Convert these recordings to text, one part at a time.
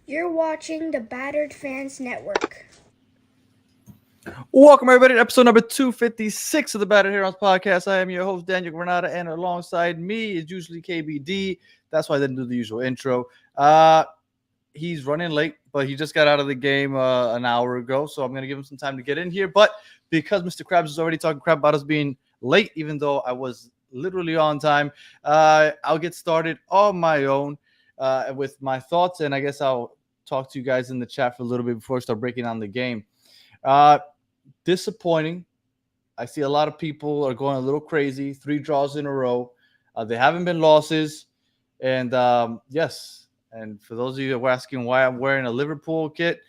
You're watching the Battered Fans Network. Welcome, everybody, to episode number 256 of the Battered Heroes podcast. I am your host, Daniel Granada, and alongside me is usually KBD. That's why I didn't do the usual intro. He's running late, but he just got out of the game an hour ago, so I'm going to give him some time to get in here. But because Mr. Krabs is already talking crap about us being late, even though I was literally on time, I'll get started on my own with my thoughts, and I guess I'll talk to you guys in the chat for a little bit before I start breaking down the game. Disappointing. I see a lot of people are going a little crazy. 3 draws in a row. They haven't been losses. And yes, and for those of you that were asking why I'm wearing a Liverpool kit,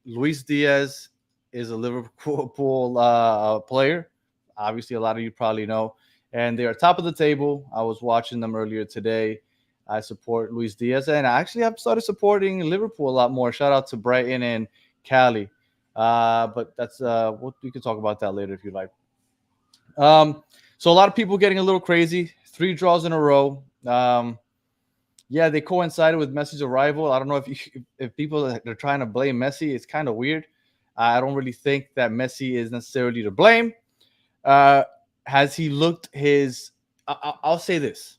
Luis Diaz is a Liverpool player. Obviously, a lot of you probably know. And they are top of the table. I was watching them earlier today. I support Luis Diaz. And I actually have started supporting Liverpool a lot more. Shout out to Brighton and Cali. But that's we can talk about that later if you like. So a lot of people getting a little crazy. 3 draws in a row. Yeah, they coincided with Messi's arrival. I don't know if people are trying to blame Messi. It's kind of weird. I don't really think that Messi is necessarily to blame. Has he looked his? I'll say this.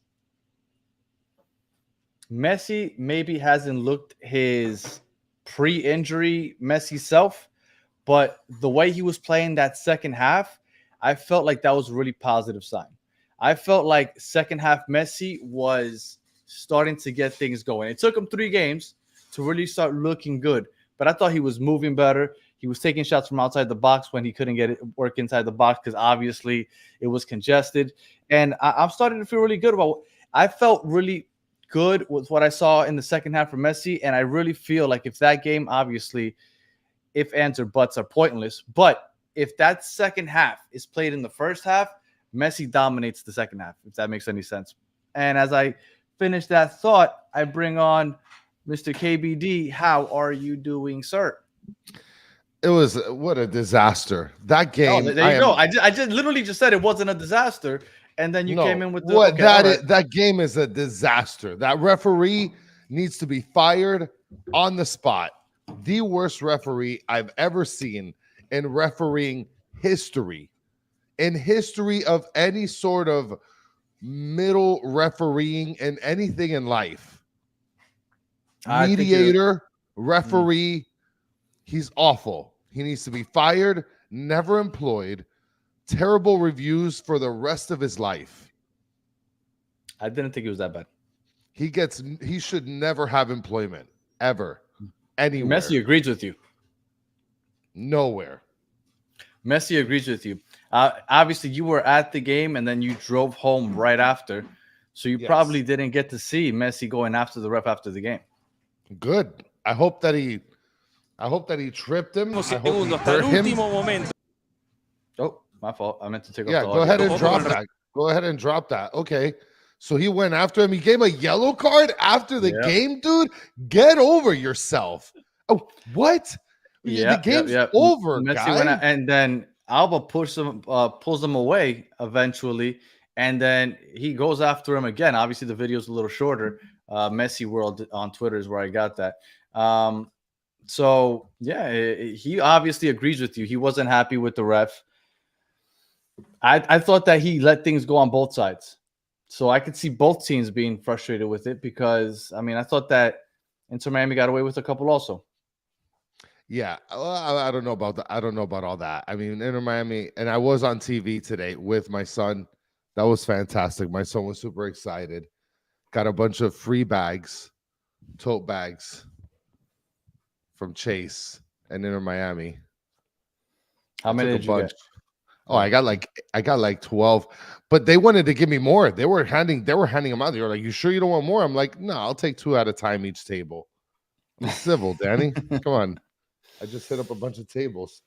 Messi maybe hasn't looked his pre-injury Messi self, but the way he was playing that second half, I felt like that was a really positive sign. I felt like second half Messi was starting to get things going. It took him 3 games to really start looking good, but I thought he was moving better. He was taking shots from outside the box when he couldn't get it work inside the box because obviously it was congested. And I'm starting to feel really good about it. I felt really good with what I saw in the second half from Messi, and I really feel like if that game, obviously, if ands or buts are pointless, but if that second half is played in the first half, Messi dominates the second half, if that makes any sense. And as I finish that thought, I bring on Mr. KBD. How are you doing, sir? It was what a disaster. That game. Oh, there you go. I just literally just said it wasn't a disaster, and then you came in with the what that game is a disaster. That referee needs to be fired on the spot. The worst referee I've ever seen in refereeing history. In history of any sort of middle refereeing and anything in life. Mediator, referee, he's awful. He needs to be fired, never employed. Terrible reviews for the rest of his life. I didn't think it was that bad. He should never have employment ever, anywhere. Messi agrees with you. Nowhere. Messi agrees with you. Obviously, you were at the game and then you drove home right after, so you probably didn't get to see Messi going after the ref after the game. Good. I hope that he tripped him. I hope he hurt him. Oh, my fault. I meant to take off the go ahead and drop that. Go ahead and drop that. Okay. So he went after him. He gave him a yellow card after the game, dude. Get over yourself. Oh, what? The game's over, Messi guy. Went out, and then Alba pulls him away eventually, and then he goes after him again. Obviously, the video's a little shorter. Messi World on Twitter is where I got that. So, yeah, he obviously agrees with you. He wasn't happy with the ref. I thought that he let things go on both sides. So I could see both teams being frustrated with it because, I mean, I thought that Inter Miami got away with a couple also. Yeah, I don't know about that. I don't know about all that. I mean, Inter Miami, and I was on TV today with my son. That was fantastic. My son was super excited. Got a bunch of free bags, tote bags from Chase and Inter Miami. How many did you get? Oh, I got like 12, but they wanted to give me more. They were handing them out. They were like, "You sure you don't want more?" I'm like, "No, I'll take 2 at a time each table." I'm civil, Danny. Come on. I just hit up a bunch of tables.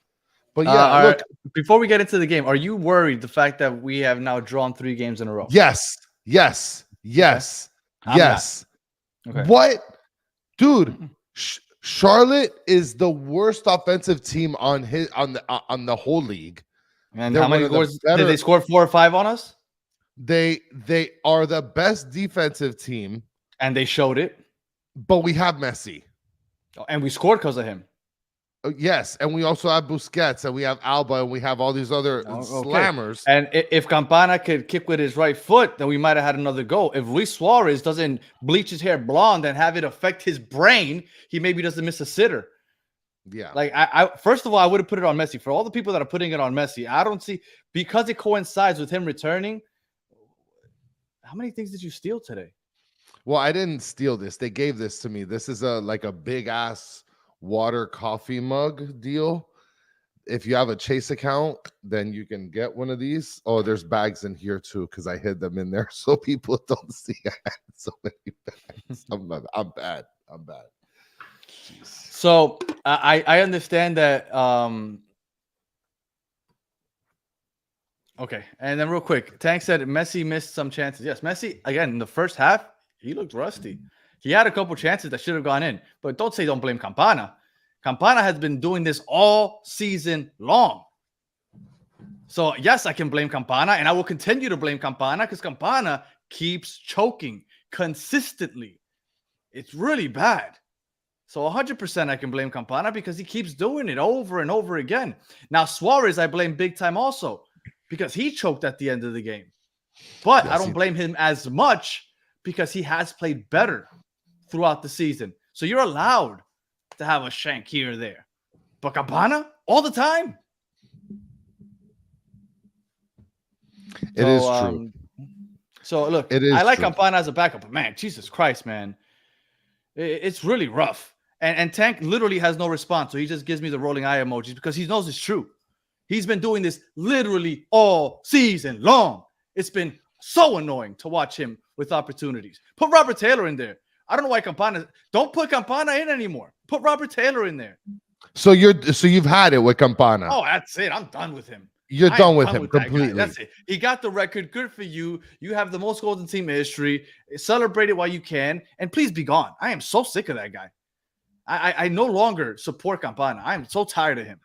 But yeah, look. Before we get into the game, are you worried the fact that we have now drawn 3 games in a row? Yes. Okay. What, dude? Charlotte is the worst offensive team on the whole league. And how many goals did they score? 4 or 5 on us? They are the best defensive team, and they showed it. But we have Messi. Oh, and we scored because of him. Yes, and we also have Busquets, and we have Alba, and we have all these other slammers. And if Campana could kick with his right foot, then we might have had another goal. If Luis Suarez doesn't bleach his hair blonde and have it affect his brain, he maybe doesn't miss a sitter. Yeah. Like I first of all, I would have put it on Messi. For all the people that are putting it on Messi, I don't see, because it coincides with him returning. How many things did you steal today? Well, I didn't steal this. They gave this to me. This is like a big ass water coffee mug deal. If you have a Chase account, then you can get one of these. Oh, there's bags in here too, because I hid them in there so people don't see I had so many bags. I'm bad. Jeez. So I understand that. Okay, and then real quick, Tank said Messi missed some chances. Yes, Messi again in the first half, he looked rusty. He had a couple chances that should have gone in, but don't blame Campana. Campana has been doing this all season long. So yes, I can blame Campana, and I will continue to blame Campana because Campana keeps choking consistently. It's really bad. So 100% I can blame Campana because he keeps doing it over and over again. Now Suarez, I blame big time also because he choked at the end of the game. But yes, I don't blame him as much because he has played better throughout the season. So you're allowed to have a shank here or there. But Campana, all the time. It is true. So look, I like Campana as a backup, but man, Jesus Christ, man. It's really rough. And Tank literally has no response. So he just gives me the rolling eye emojis because he knows it's true. He's been doing this literally all season long. It's been so annoying to watch him with opportunities. Put Robert Taylor in there. I don't know why Campana. Don't put Campana in anymore. Put Robert Taylor in there. So you've had it with Campana. Oh, that's it. I'm done with him. You're done with him completely. That's it. He got the record. Good for you. You have the most goals in team history. Celebrate it while you can, and please be gone. I am so sick of that guy. I no longer support Campana. I am so tired of him.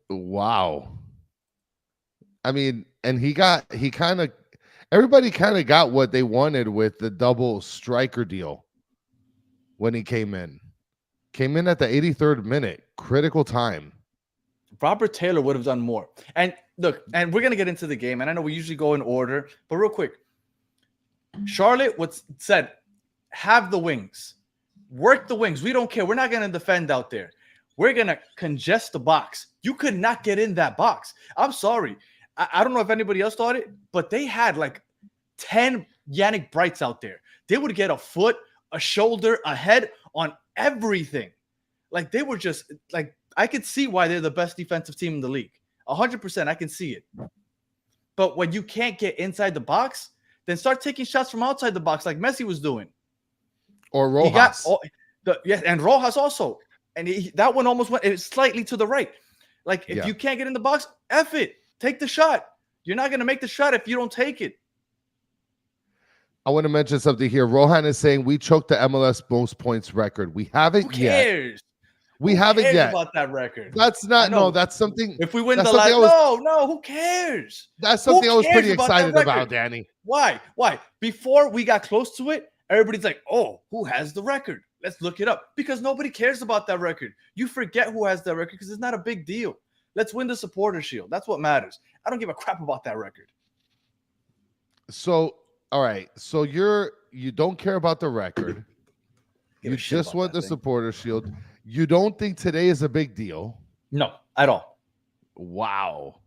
Wow. I mean, and everybody kind of got what they wanted with the double striker deal when he came in. Came in at the 83rd minute, critical time. Robert Taylor would have done more. And look, and we're going to get into the game, and I know we usually go in order, but real quick. Charlotte said, have the wings. Work the wings. We don't care. We're not going to defend out there. We're going to congest the box. You could not get in that box. I'm sorry. I don't know if anybody else thought it, but they had like 10 Yannick Brights out there. They would get a foot, a shoulder, a head on everything. Like they were just like, I could see why they're the best defensive team in the league. 100%, I can see it. But when you can't get inside the box, then start taking shots from outside the box like Messi was doing. Or Rojas. And Rojas also. And that one almost went slightly to the right. Like, if you can't get in the box, F it. Take the shot. You're not going to make the shot if you don't take it. I want to mention something here. Rohan is saying we choked the MLS most points record. We haven't yet. Who cares? We haven't yet about that record. That's not, no, that's something. If we win the last, no, who cares? That's something I was pretty excited about, Danny. Why? Before we got close to it, everybody's like, oh, who has the record? Let's look it up. Because nobody cares about that record. You forget who has that record because it's not a big deal. Let's win the Supporter Shield. That's what matters. I don't give a crap about that record. So, all right. So you don't care about the record. You just want the Supporter Shield. You don't think today is a big deal? No, at all. Wow.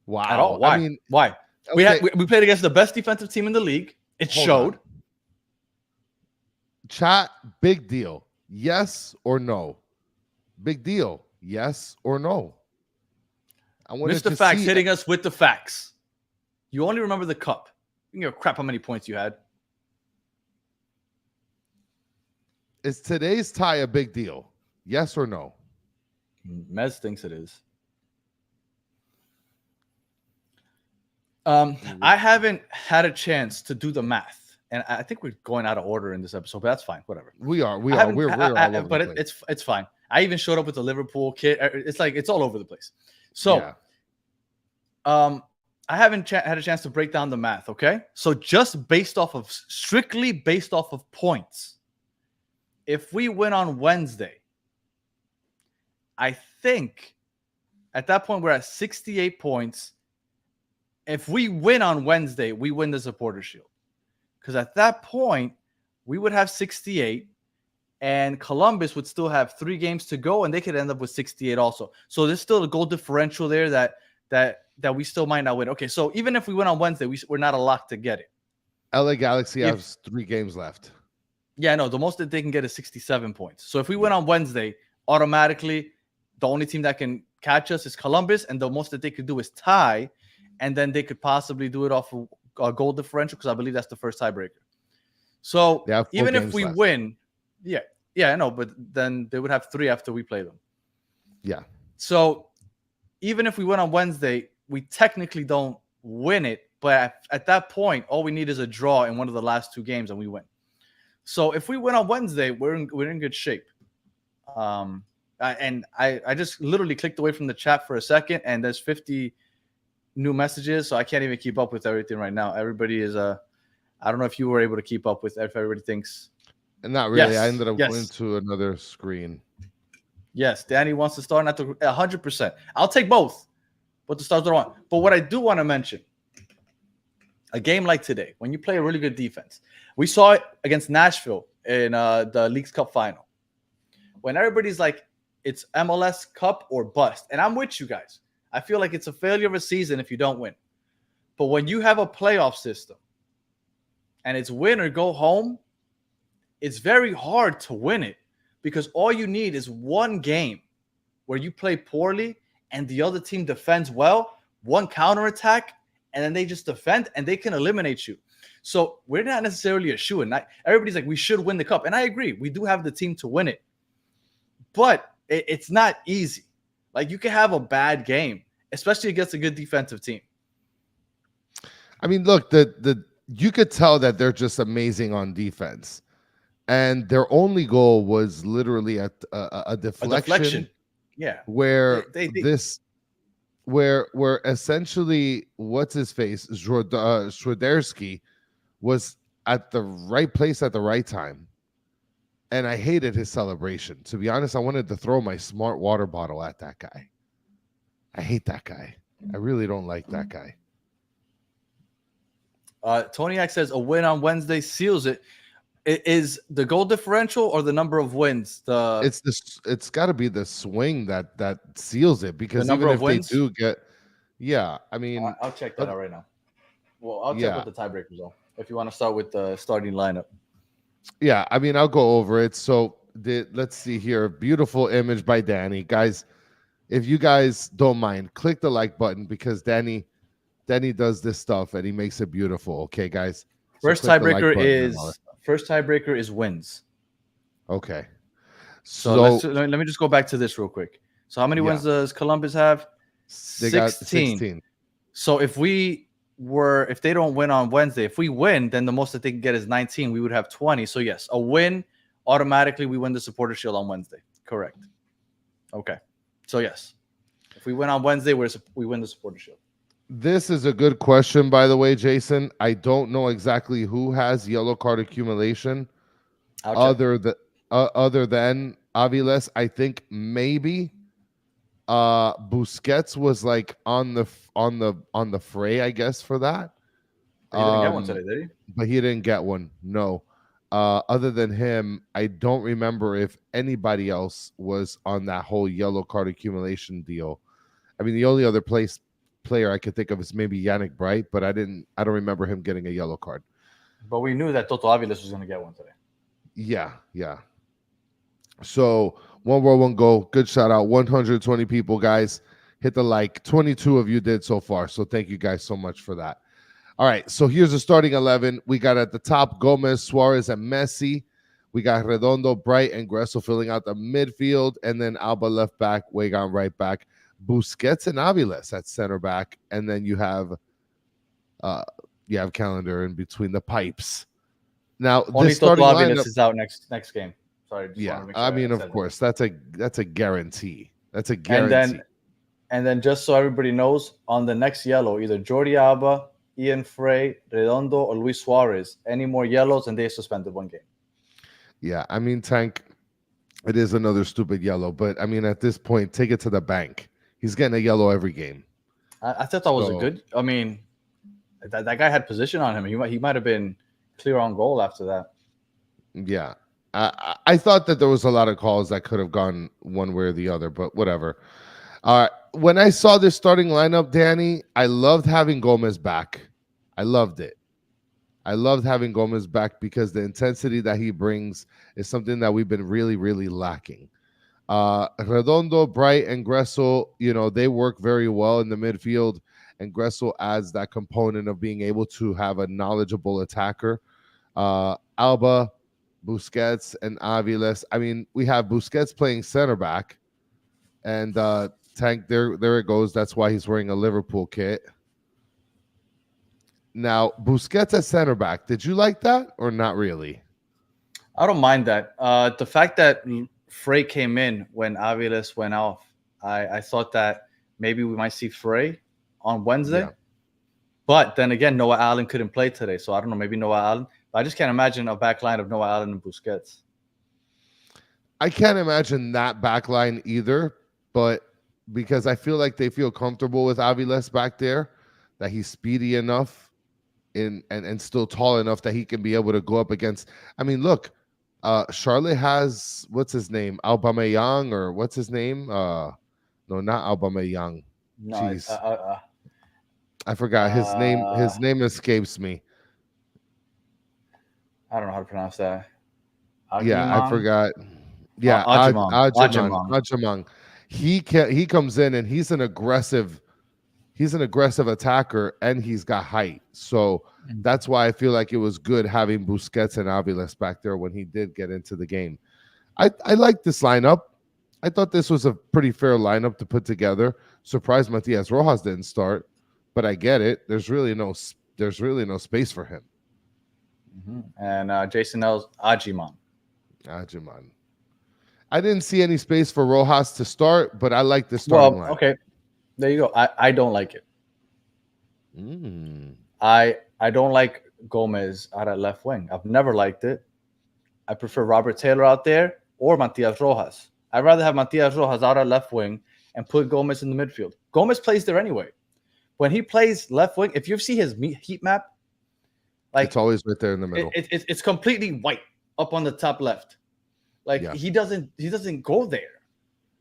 At all. Why? I mean, why? Okay. We played against the best defensive team in the league. It showed. On. Chat, big deal. Yes or no? Big deal. Yes or no? Mr. Facts hitting us with the facts. You only remember the cup. You can give a crap how many points you had. Is today's tie a big deal? Yes or no? Mez thinks it is. I haven't had a chance to do the math, and I think we're going out of order in this episode, but that's fine. Whatever. We're all over but the place. It's fine. I even showed up with the Liverpool kit. It's like it's all over the place. So, I haven't had a chance to break down the math. Okay, so just strictly based off of points, if we win on Wednesday, I think at that point we're at 68 points. If we win on Wednesday, we win the Supporter Shield. Because at that point, we would have 68, and Columbus would still have 3 games to go, and they could end up with 68 also. So there's still a goal differential there that we still might not win. Okay, so even if we win on Wednesday, we're not a lock to get it. LA Galaxy has 3 games left. Yeah, no, the most that they can get is 67 points. So if we win on Wednesday, automatically the only team that can catch us is Columbus, and the most that they could do is tie, and then they could possibly do it off of a goal differential, because I believe that's the first tiebreaker. So even if we win, yeah, I know, but then they would have 3 after we play them. Yeah. So even if we win on Wednesday, we technically don't win it, but at that point, all we need is a draw in one of the last 2 games, and we win. So if we win on Wednesday, we're in good shape. And I just literally clicked away from the chat for a second, and there's 50 new messages, so I can't even keep up with everything right now. Everybody is I don't know if you were able to keep up with if everybody thinks. And not really. Yes, I ended up yes. going to another screen. Yes, Danny wants to start at the 100%. I'll take both, but the stars are on. But what I do want to mention, a game like today, when you play a really good defense, we saw it against Nashville in the Leagues Cup final. When everybody's like, it's MLS Cup or bust. And I'm with you guys. I feel like it's a failure of a season if you don't win. But when you have a playoff system and it's win or go home, it's very hard to win it, because all you need is one game where you play poorly and the other team defends well, one counterattack, and then they just defend and they can eliminate you. So we're not necessarily a shoo-in. Everybody's like, we should win the cup. And I agree. We do have the team to win it. But it's not easy. Like, you can have a bad game, especially against a good defensive team. I mean, look, you could tell that they're just amazing on defense. And their only goal was literally a deflection. Yeah. Where where essentially, what's his face, Schroederski was at the right place at the right time. And I hated his celebration. To be honest, I wanted to throw my smart water bottle at that guy. I hate that guy. I really don't like that guy. Toniak says a win on Wednesday seals it. Is the goal differential or the number of wins? It's got to be the swing that seals it, because the number even of if wins? they do get, yeah, I mean, I'll check that out right now. Well, I'll check what the tiebreakers are. If you want to start with the starting lineup. Yeah, I mean, I'll go over it. So let's see here. Beautiful image by Danny. Guys, if you guys don't mind, click the like button, because Danny does this stuff and he makes it beautiful. Okay, guys. So First tiebreaker is wins. Okay. So let me just go back to this real quick. So how many wins does Columbus have? They got 16. So if they don't win on Wednesday, if we win, then the most that they can get is 19. We would have 20. So yes, a win, automatically we win the Supporter Shield on Wednesday. Correct. Okay. So yes, if we win on Wednesday, we win the Supporter Shield. This is a good question, by the way, Jason. I don't know exactly who has yellow card accumulation other than Aviles. I think maybe Busquets was like on the fray, I guess, for that. He didn't get one today, did he? But he didn't get one. No. Other than him, I don't remember if anybody else was on that whole yellow card accumulation deal. I mean, the only other player I could think of is maybe Yannick Bright, but I don't remember him getting a yellow card. But we knew that Toto Aviles was going to get one today. Yeah. So 1 World 1 Goal. Good shout out. 120 people, guys. Hit the like. 22 of you did so far. So thank you guys so much for that. All right. So here's the starting 11. We got at the top Gomez, Suarez, and Messi. We got Redondo, Bright, and Gressel filling out the midfield. And then Alba left back, Weigand right back, Busquets and Aviles at center back. And then you have Calendar in between the pipes. Now, only this starting lineup is out next game. Sorry. Yeah, I mean, of course, that's a guarantee. That's a guarantee. And then just so everybody knows, on the next yellow, either Jordi Alba, Ian Frey, Redondo, or Luis Suarez. Any more yellows, and they suspended one game. Yeah, I mean, Tank, it is another stupid yellow, but I mean, at this point, take it to the bank. He's getting a yellow every game. I thought that was a So good. I mean, that guy had position on him. He might have been clear on goal after that. yeah, I thought that there was a lot of calls that could have gone one way or the other, but whatever. When I saw this starting lineup, Danny, I loved having Gomez back. I loved it. I loved having Gomez back because the intensity that he brings is something that we've been really, really lacking. Redondo, Bright, and Gressel, they work very well in the midfield, and Gressel adds that component of being able to have a knowledgeable attacker. Alba, Busquets, and Aviles. I mean, we have Busquets playing center back, and Tank, there it goes. That's why he's wearing a Liverpool kit. Now, Busquets at center back. Did you like that or not really? I don't mind that. The fact that Frey came in when Aviles went off, I thought that maybe we might see Frey on Wednesday. Yeah. But then again, Noah Allen couldn't play today. So I don't know, maybe Noah Allen. But I just can't imagine a back line of Noah Allen and Busquets. I can't imagine that back line either, but because I feel like they feel comfortable with Aviles back there, that he's speedy enough and still tall enough that he can be able to go up against. I mean, look, Charlotte has, what's his name? Aubameyang, or what's his name? No, not Aubameyang. No, Jeez. I forgot his name. His name escapes me. I don't know how to pronounce that. Yeah, I forgot. Yeah, Ajimang. He comes in and he's an aggressive attacker, and he's got height. So that's why I feel like it was good having Busquets and Aviles back there when he did get into the game. I like this lineup. I thought this was a pretty fair lineup to put together. Surprised Matias Rojas didn't start, but I get it. There's really no space for him. Mm-hmm. And Jason L's Ajiman. I didn't see any space for Rojas to start, but I like the starting line. Okay. There you go. I don't like it. I don't like Gomez out at left wing. I've never liked it. I prefer Robert Taylor out there or Matias Rojas. I'd rather have Matias Rojas out at left wing and put Gomez in the midfield. Gomez plays there anyway. When he plays left wing, if you see his heat map, like, it's always right there in the middle. It's completely white up on the top left. Like, yeah. He doesn't go there.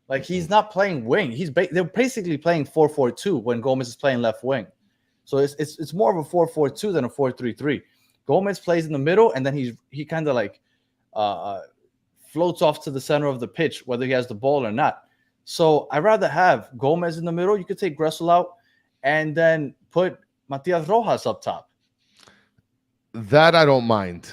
Like, he's not playing wing. They're basically playing 4-4-2 when Gomez is playing left wing. So it's more of a 4-4-2 than a 4-3-3. Gomez plays in the middle, and then he kind of like floats off to the center of the pitch, whether he has the ball or not. So I'd rather have Gomez in the middle. You could take Gressel out and then put Matias Rojas up top. That I don't mind.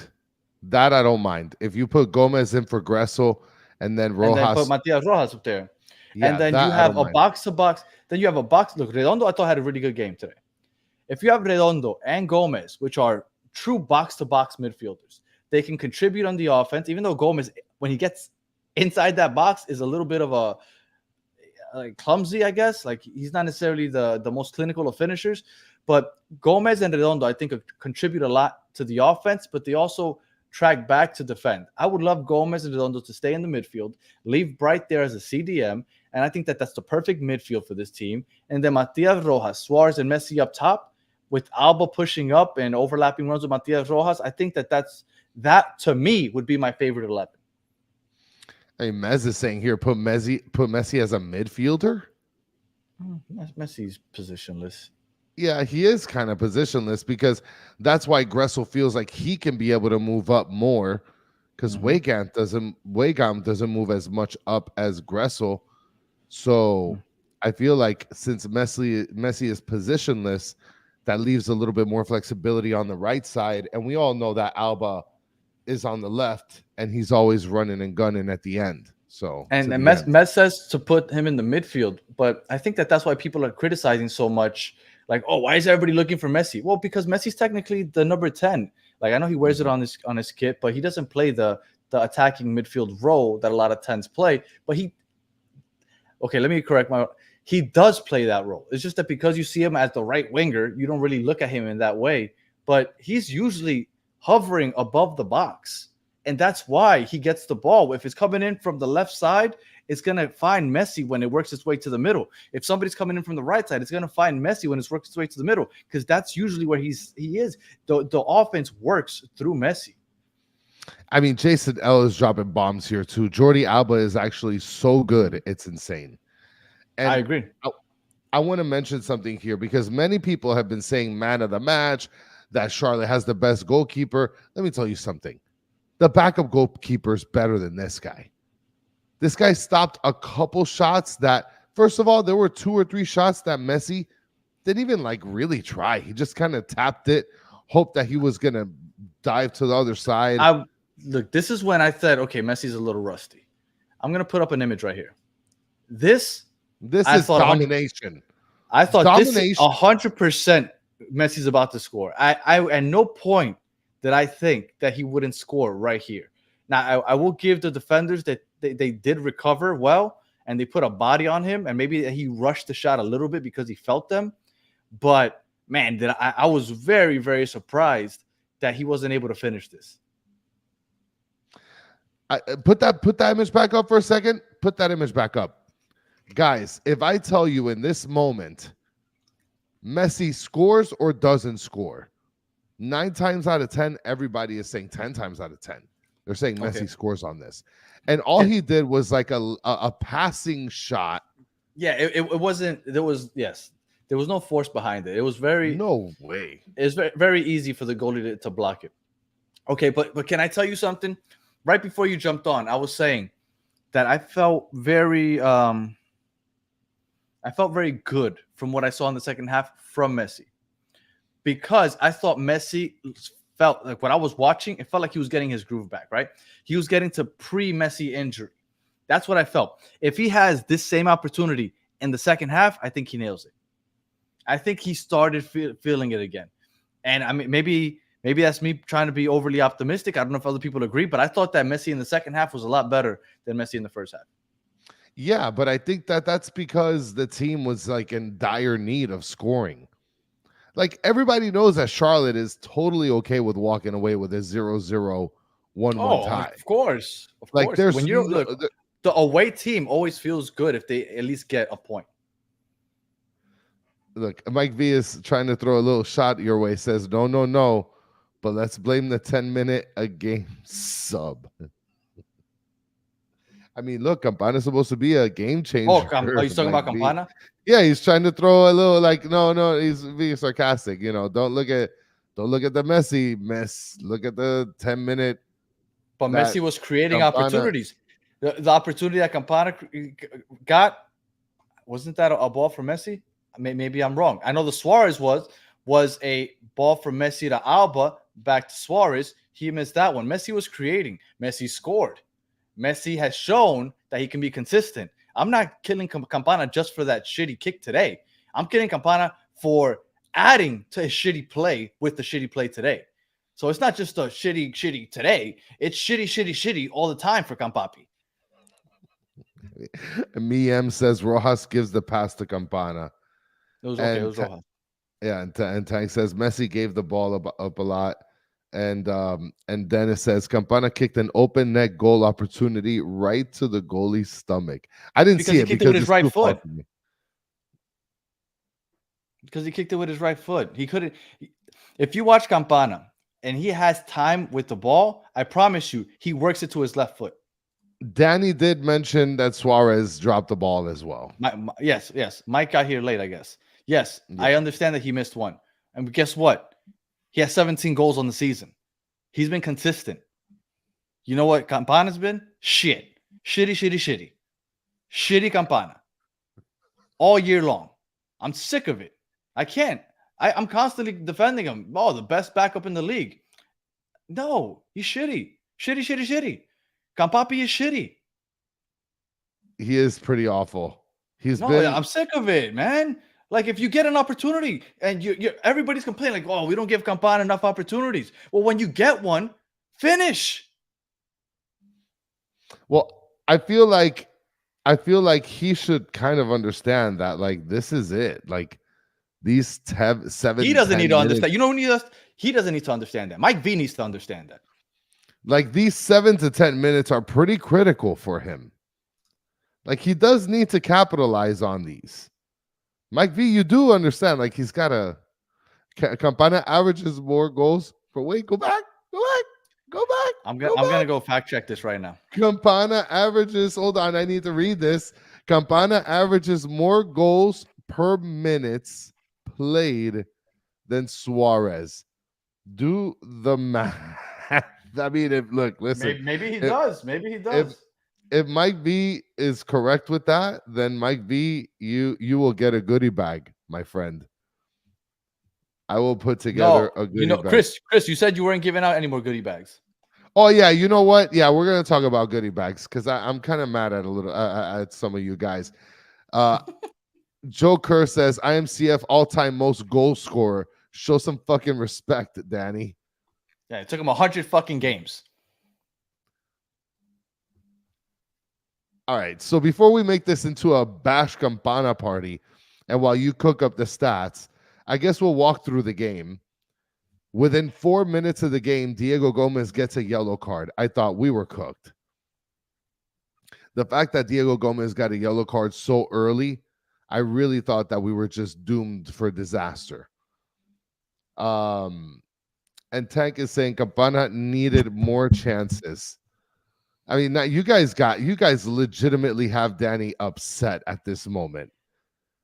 If you put Gomez in for Gressel and then Rojas. And then put Matias Rojas up there. Yeah, and then you have a box-to-box. Then you have a box. Look, Redondo, I thought, had a really good game today. If you have Redondo and Gomez, which are true box-to-box midfielders, they can contribute on the offense, even though Gomez, when he gets inside that box, is a little bit of a clumsy, I guess. Like, he's not necessarily the most clinical of finishers. But Gomez and Redondo, I think, contribute a lot to the offense, but they also track back to defend. I would love Gomez and Redondo to stay in the midfield, leave Bright there as a CDM, and I think that that's the perfect midfield for this team. And then Matias Rojas, Suarez, and Messi up top, with Alba pushing up and overlapping runs with Matias Rojas. I think that to me would be my favorite 11. Hey, Mez is saying here, put Messi as a midfielder. Messi's positionless. Yeah, he is kind of positionless because that's why Gressel feels like he can be able to move up more, because Weigand doesn't move as much up as Gressel. So I feel like since Messi is positionless, that leaves a little bit more flexibility on the right side. And we all know that Alba is on the left, and he's always running and gunning at the end. So Mes says to put him in the midfield, but I think that's why people are criticizing so much. Like, oh, why is everybody looking for Messi? Well, because Messi's technically the number 10. Like, I know he wears it on his kit, but he doesn't play the attacking midfield role that a lot of 10s play. But let me correct he does play that role. It's just that because you see him as the right winger, you don't really look at him in that way. But he's usually hovering above the box. And that's why he gets the ball. If it's coming in from the left side, it's going to find Messi when it works its way to the middle. If somebody's coming in from the right side, it's going to find Messi when it's works its way to the middle, because that's usually where he is. The offense works through Messi. I mean, Jason L is dropping bombs here too. Jordi Alba is actually so good. It's insane. And I agree. I want to mention something here because many people have been saying man of the match, that Charlotte has the best goalkeeper. Let me tell you something. The backup goalkeeper is better than this guy. This guy stopped a couple shots that, first of all, there were 2 or 3 shots that Messi didn't even like really try. He just kind of tapped it, hoped that he was going to dive to the other side. Look, this is when I said, okay, Messi's a little rusty. I'm going to put up an image right here. This is domination. I thought domination. This is 100% Messi's about to score. I at no point did I think that he wouldn't score right here. Now, I will give the defenders that they did recover well, and they put a body on him, and maybe he rushed the shot a little bit because he felt them. But, man, I was very, very surprised that he wasn't able to finish this. Put that image back up for a second. Put that image back up. Guys, if I tell you in this moment, Messi scores or doesn't score, 9 times out of 10, everybody is saying 10 times out of 10. They're saying Messi scores on this. And all he did was like a passing shot. Yeah, it wasn't. There was no force behind it. It was very no way. It's very, very easy for the goalie to block it. Okay, but can I tell you something? Right before you jumped on, I was saying that I felt very good from what I saw in the second half from Messi, because I thought Messi felt like, when I was watching, it felt like he was getting his groove back, right? He was getting to pre-Messi injury. That's what I felt. If he has this same opportunity in the second half, I think he nails it. I think he started feeling it again. And I mean, maybe that's me trying to be overly optimistic. I don't know if other people agree, but I thought that Messi in the second half was a lot better than Messi in the first half. Yeah, but I think that's because the team was like in dire need of scoring. Like, everybody knows that Charlotte is totally okay with walking away with a 0-0, 1-1 tie. Of course. Like, there's when you look, the away team always feels good if they at least get a point. Look, Mike V is trying to throw a little shot your way. Says no, but let's blame the 10-minute a game sub. I mean, look, Campana is supposed to be a game changer. Are you talking about Campana? Yeah, he's trying to throw a little like no, he's being sarcastic. You know, don't look at the Messi mess. Look at the 10-minute. But Messi was creating opportunities. The opportunity that Campana got, wasn't that a ball from Messi? Maybe I'm wrong. I know the Suarez was a ball from Messi to Alba, back to Suarez. He missed that one. Messi was creating. Messi scored. Messi has shown that he can be consistent. I'm not killing Campana just for that shitty kick today. I'm killing Campana for adding to his shitty play with the shitty play today. So it's not just a shitty today. It's shitty all the time for Campapi. Miem says Rojas gives the pass to Campana. It was okay. It was Rojas. Yeah, and Tank says Messi gave the ball up a lot. And Dennis says Campana kicked an open net goal opportunity right to the goalie's stomach. I didn't see it because with his right foot. Because he kicked it with his right foot. He couldn't. If you watch Campana and he has time with the ball, I promise you, he works it to his left foot. Danny did mention that Suarez dropped the ball as well. Yes. Mike got here late, I guess. Yes, yeah. I understand that he missed one. And guess what? He has 17 goals on the season. He's been consistent. You know what Campana's been? Shitty Campana. All year long. I'm sick of it. I can't. I'm constantly defending him. Oh, the best backup in the league. No, he's shitty. Shitty. Campapi is shitty. He is pretty awful. I'm sick of it, man. Like, if you get an opportunity and everybody's complaining, like, oh, we don't give Campana enough opportunities. Well, when you get one, finish. Well, I feel like he should kind of understand that, like, this is it. Like, these 7. He doesn't need to understand. You know who he doesn't need to understand that. Mike V needs to understand that. Like these 7 to 10 minutes are pretty critical for him. Like he does need to capitalize on these. Mike V, you do understand, like he's got a Campana averages more goals per wait. Go back. I'm gonna go fact check this right now. Campana averages, hold on, I need to read this. Campana averages more goals per minutes played than Suarez. Do the math. I mean, listen. Maybe he does. Maybe he does. If Mike V is correct with that, then Mike V, you will get a goodie bag, my friend. I will put together a goodie bag. Chris, you said you weren't giving out any more goodie bags. Oh yeah, you know what? Yeah, we're gonna talk about goodie bags because I'm kind of mad at some of you guys. Joe Kerr says IMCF all-time most goal scorer. Show some fucking respect, Danny. Yeah, it took him 100 fucking games. All right, so before we make this into a bash Campana party, and while you cook up the stats, I guess we'll walk through the game. Within 4 minutes of the game, Diego Gomez gets a yellow card. I thought we were cooked. The fact that Diego Gomez got a yellow card so early, I really thought that we were just doomed for disaster. And Tank is saying Campana needed more chances. I mean, now you guys legitimately have Danny upset at this moment.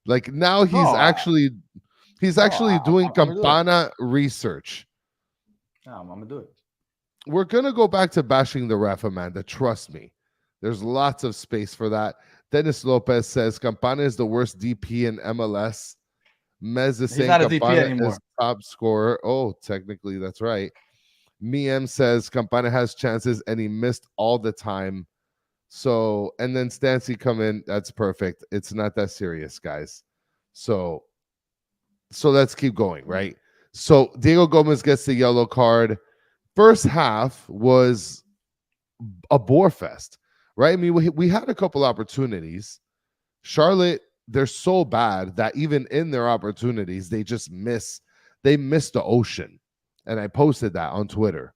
Like now he's actually doing Campana research. I'm gonna do it. We're gonna go back to bashing the ref, Amanda. Trust me. There's lots of space for that. Dennis Lopez says Campana is the worst DP in MLS. Mez is saying Campana is top scorer. Oh, technically that's right. Miem says Campana has chances and he missed all the time. So, and then Stancy come in. That's perfect. It's not that serious, guys. So let's keep going, right? So Diego Gomez gets the yellow card. First half was a bore fest, right? I mean, we had a couple opportunities. Charlotte, they're so bad that even in their opportunities, they just miss. They miss the ocean. And I posted that on Twitter,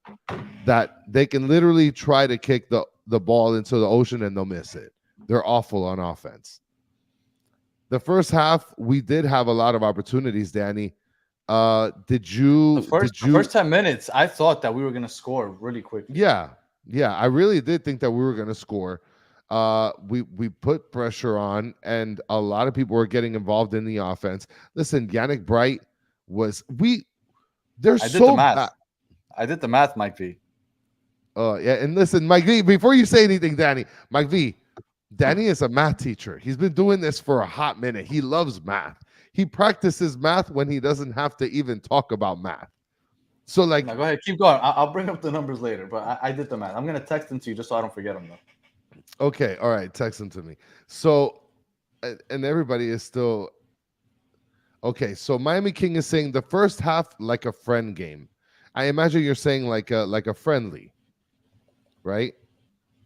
that they can literally try to kick the ball into the ocean and they'll miss it. They're awful on offense. The first half, we did have a lot of opportunities, Danny. The first 10 minutes, I thought that we were going to score really quickly. Yeah, I really did think that we were going to score. We put pressure on, and a lot of people were getting involved in the offense. Listen, Yannick Bright was they're so bad. I did the math, Mike V. Yeah, and listen, Mike V, before you say anything, Danny, Mike V, Danny is a math teacher. He's been doing this for a hot minute. He loves math. He practices math when he doesn't have to even talk about math. So, like, go ahead, keep going. I'll bring up the numbers later, but I did the math. I'm gonna text them to you just so I don't forget them, though. Okay, all right, text them to me. So, and everybody is still okay. So Miami King is saying the first half like a friend game. I imagine you're saying like a friendly, right?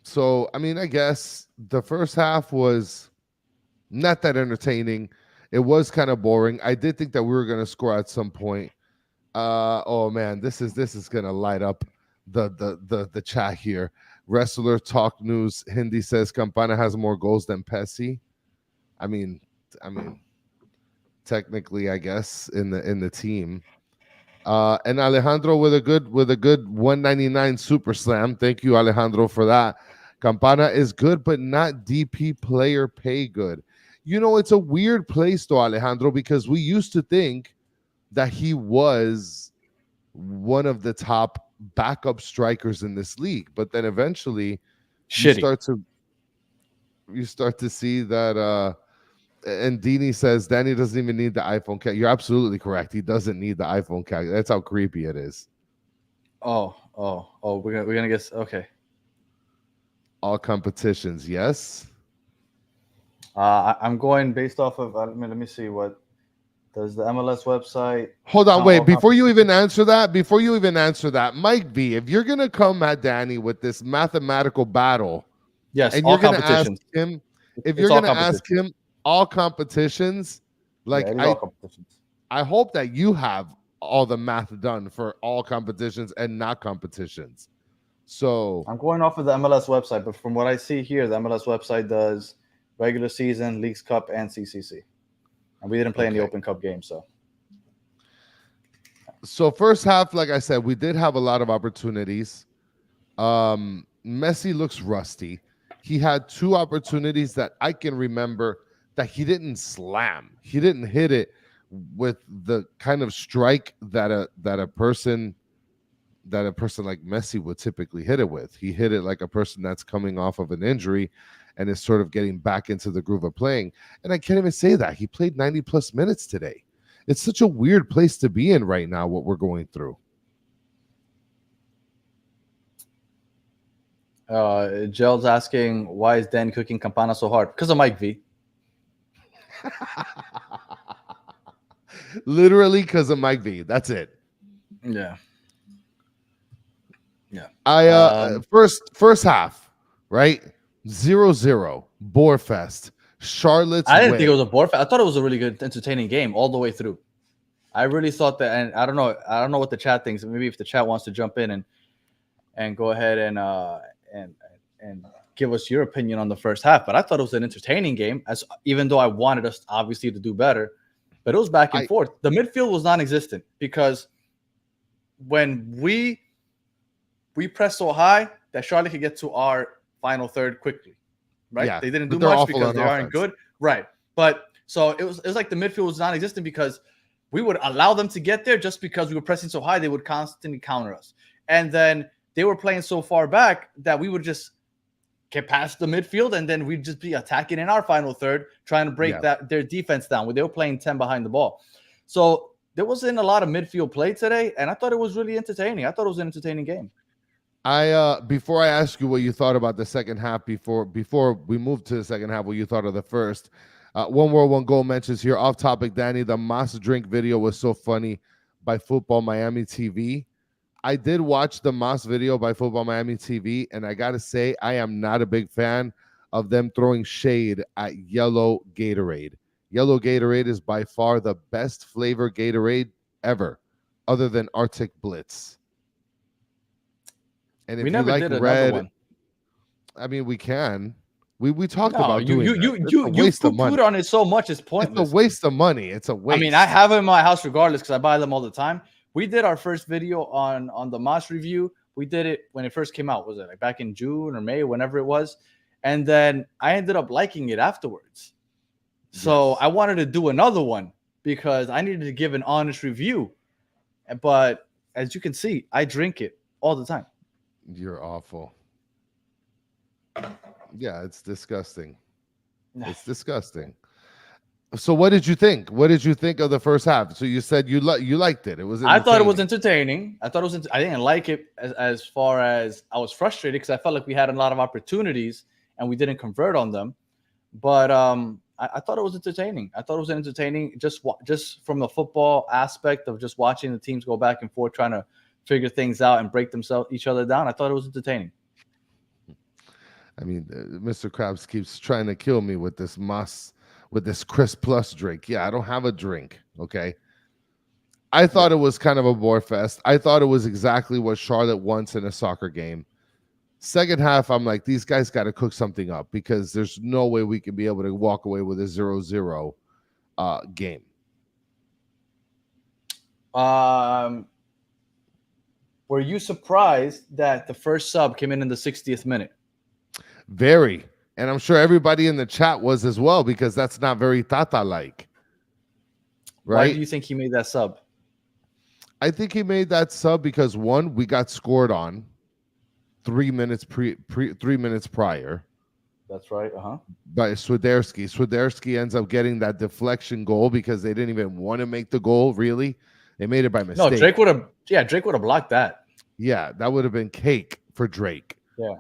So, I mean, I guess the first half was not that entertaining. It was kind of boring. I did think that we were going to score at some point. Oh man, this is going to light up the chat here. Wrestler Talk News Hindi says Campana has more goals than Messi. I mean, technically, I guess in the team. And Alejandro with a good 199 super slam. Thank you, Alejandro, for that. Campana is good, but not DP player pay good. You know, it's a weird place though, Alejandro, because we used to think that he was one of the top backup strikers in this league, but then eventually you start to see that. And Dini says Danny doesn't even need the iPhone calculator. You're absolutely correct. He doesn't need the iPhone calculator. That's how creepy it is. Oh, we're gonna guess. Okay. All competitions, yes. I'm going based off of. Let me see what does the MLS website. Hold on, wait. Before you even answer that, Mike V, if you're gonna come at Danny with this mathematical battle, yes, and you're gonna ask him, if you're gonna ask him all competitions, like I hope that you have all the math done for all competitions and not competitions. So I'm going off of the MLS website, but from what I see here, the MLS website does regular season, Leagues Cup, and CCC. And we didn't play any Open Cup games, so first half, like I said, we did have a lot of opportunities. Messi looks rusty. He had 2 opportunities that I can remember that he didn't slam. He didn't hit it with the kind of strike that a person like Messi would typically hit it with. He hit it like a person that's coming off of an injury and is sort of getting back into the groove of playing. And I can't even say that. He played 90 plus minutes today. It's such a weird place to be in right now, what we're going through. Gel's asking, why is Dan cooking Campana so hard? Because of Mike V. Literally because of Mike V. That's it. Yeah. First half, right? 0-0, Boarfest. Charlotte's I didn't win. think it was a board. I thought it was a really good, entertaining game all the way through. I really thought that, and I don't know what the chat thinks. Maybe if the chat wants to jump in and go ahead and give us your opinion on the first half. But I thought it was an entertaining game, even though I wanted us obviously to do better. But it was back and forth. The midfield was non-existent because when we pressed so high that Charlotte could get to our final third quickly, right? Yeah, they didn't do much because they aren't good, right? But so it was like the midfield was non-existent because we would allow them to get there just because we were pressing so high. They would constantly counter us, and then they were playing so far back that we would just get past the midfield, and then we'd just be attacking in our final third, trying to break their defense down. Where they were playing 10 behind the ball, so there wasn't a lot of midfield play today, and I thought it was really entertaining. I thought it was an entertaining game. Before I ask you what you thought about the second half, before we move to the second half, what you thought of the first. One World, One Goal mentions here, off topic, Danny, the Mas drink video was so funny by Football Miami TV. I did watch the Mas video by Football Miami TV, and I got to say, I am not a big fan of them throwing shade at yellow Gatorade. Yellow Gatorade is by far the best flavor Gatorade ever, other than Arctic Blitz. And if we you never like did red, one. I mean, we can. We talked No, about doing you poo-pooed on it so much, it's pointless. It's a waste of money. It's a waste. I mean, I have it in my house regardless because I buy them all the time. We did our first video on the Moss review. We did it when it first came out. Was it like back in June or May, whenever it was? And then I ended up liking it afterwards. So I wanted to do another one because I needed to give an honest review. But as you can see, I drink it all the time. You're awful. Yeah, it's disgusting. It's disgusting. So what did you think? What did you think of the first half? So you said you liked it. It was. I thought it was entertaining. I didn't like it as far as I was frustrated because I felt like we had a lot of opportunities and we didn't convert on them. But I thought it was entertaining. I thought it was entertaining just from the football aspect of just watching the teams go back and forth, trying to figure things out and break each other down. I thought it was entertaining. I mean, Mr. Krabs keeps trying to kill me with this Chris Plus drink. Yeah, I don't have a drink. Okay. I thought it was kind of a bore fest. I thought it was exactly what Charlotte wants in a soccer game. Second half, I'm like, these guys got to cook something up because there's no way we can be able to walk away with a 0-0 game. Were you surprised that the first sub came in the 60th minute? Very. And I'm sure everybody in the chat was as well because that's not very Tata-like. Right? Why do you think he made that sub? I think he made that sub because, one, we got scored on 3 minutes 3 minutes prior. That's right. By Swiderski. Swiderski ends up getting that deflection goal because they didn't even want to make the goal, really. They made it by mistake. No, Drake would have blocked that. Yeah, that would have been cake for Drake. Yeah.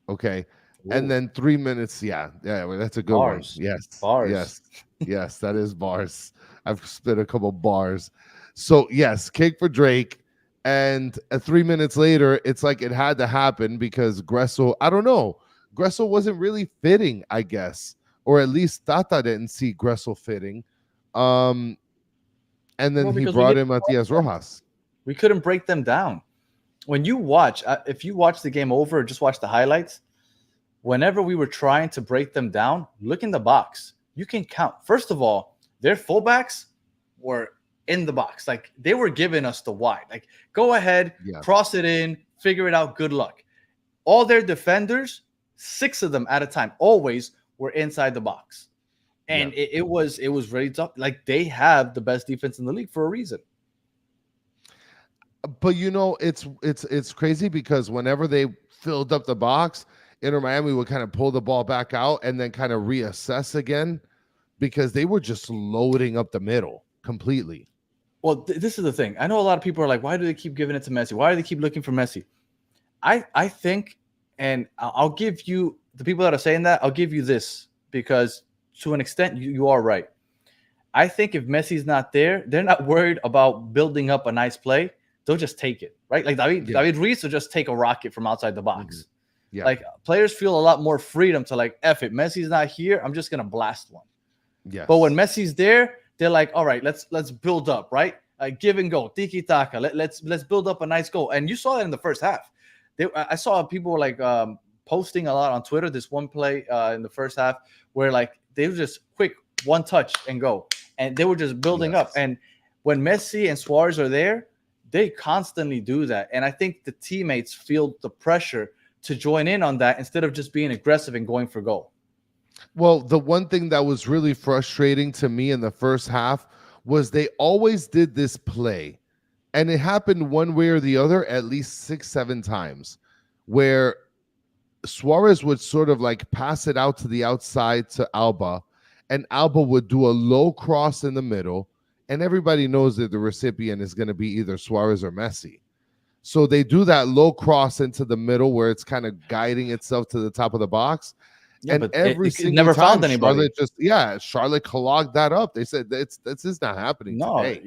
Okay. Ooh. And then 3 minutes. Yeah, well, that's a good bars. One. Yes. Bars. Yes, that is bars. I've spit a couple bars. So, yes, cake for Drake. And 3 minutes later, it's like it had to happen because Gressel, I don't know. Gressel wasn't really fitting, I guess. Or at least Tata didn't see Gressel fitting. And then he brought in Matias Rojas. We couldn't break them down. when you watch, if you watch the game over or just watch the highlights, whenever we were trying to break them down, look in the box. You can count. First of all, their fullbacks were in the box. Like they were giving us the wide. Like go ahead, cross it in, figure it out. Good luck. All their defenders, 6 of them at a time, always were inside the box. And it was really tough. Like they have the best defense in the league for a reason. But you know, it's crazy because whenever they filled up the box, Inter Miami would kind of pull the ball back out and then kind of reassess again because they were just loading up the middle completely. Well, this is the thing. I know a lot of people are like, why do they keep giving it to Messi? Why do they keep looking for Messi? I think, and I'll give you, the people that are saying that, I'll give you this because to an extent, you are right. I think if Messi's not there, they're not worried about building up a nice play. They'll just take it, right? Like David Ruiz will just take a rocket from outside the box. Mm-hmm. Yeah. Like players feel a lot more freedom to like, F it, Messi's not here, I'm just gonna blast one. Yeah. But when Messi's there, they're like, all right, let's build up, right? Give and go, tiki taka. Let's build up a nice goal. And you saw that in the first half. I saw people like posting a lot on Twitter. This one play in the first half where like they were just quick one touch and go, and they were just building up. And when Messi and Suarez are there, they constantly do that. And I think the teammates feel the pressure to join in on that instead of just being aggressive and going for goal. Well, the one thing that was really frustrating to me in the first half was they always did this play, and it happened one way or the other at least 6-7 times, where Suarez would sort of like pass it out to the outside to Alba, and Alba would do a low cross in the middle, and everybody knows that the recipient is going to be either Suarez or Messi. So they do that low cross into the middle where it's kind of guiding itself to the top of the box. Yeah, and but every it single never time, found anybody. Charlotte clogged that up. They said this is not happening today.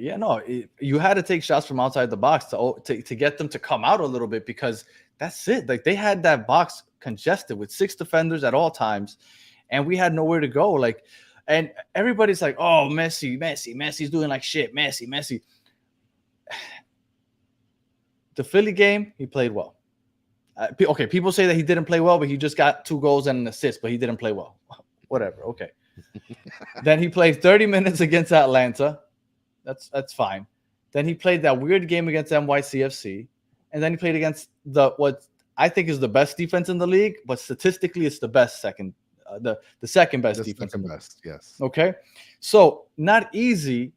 You had to take shots from outside the box to get them to come out a little bit, because that's it. Like they had that box congested with 6 defenders at all times, and we had nowhere to go. Like, and everybody's like, "Oh, Messi's doing like shit. Messi." The Philly game, he played well. Okay, people say that he didn't play well, but he just got 2 goals and an assist, but he didn't play well. Whatever, okay. Then he played 30 minutes against Atlanta. That's fine. Then he played that weird game against NYCFC, and then he played against what I think is the best defense in the league, but statistically it's the best second, the second best defense. Second best, yes. Okay, so not easy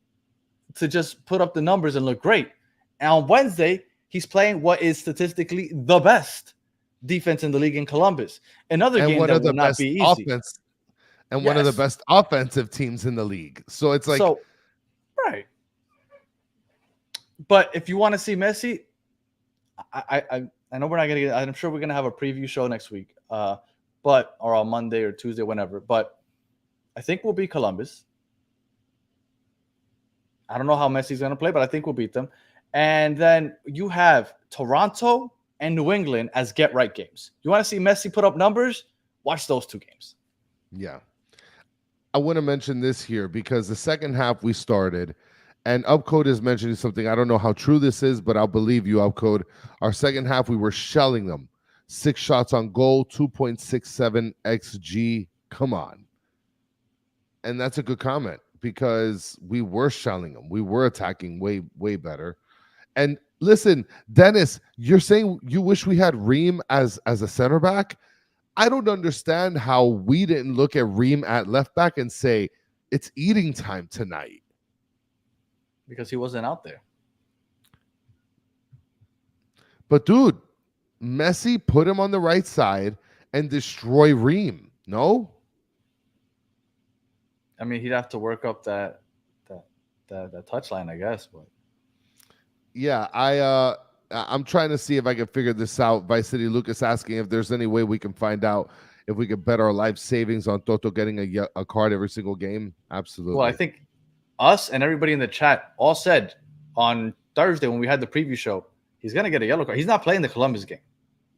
to just put up the numbers and look great. And on Wednesday, he's playing what is statistically the best defense in the league in Columbus. Another game that will not be easy. One of the best offensive teams in the league. So it's like, right. But if you want to see Messi, I know we're not gonna get. I'm sure we're gonna have a preview show next week, or on Monday or Tuesday, whenever. But I think we'll beat Columbus. I don't know how Messi's gonna play, but I think we'll beat them. And then you have Toronto and New England as get-right games. You want to see Messi put up numbers? Watch those 2 games. Yeah. I want to mention this here because the second half we started, and Upcode is mentioning something. I don't know how true this is, but I'll believe you, Upcode. Our second half, we were shelling them. 6 shots on goal, 2.67 XG. Come on. And that's a good comment because we were shelling them. We were attacking way, way better. And listen, Dennis, you're saying you wish we had Ream as a center back. I don't understand how we didn't look at Ream at left back and say it's eating time tonight. Because he wasn't out there. But dude, Messi put him on the right side and destroy Ream. No? I mean, he'd have to work up that touchline, I guess, but yeah, I'm trying to see if I can figure this out. Vice City Lucas asking if there's any way we can find out if we could bet our life savings on Toto getting a card every single game. Absolutely. Well, I think us and everybody in the chat all said on Thursday when we had the preview show, he's going to get a yellow card. He's not playing the Columbus game.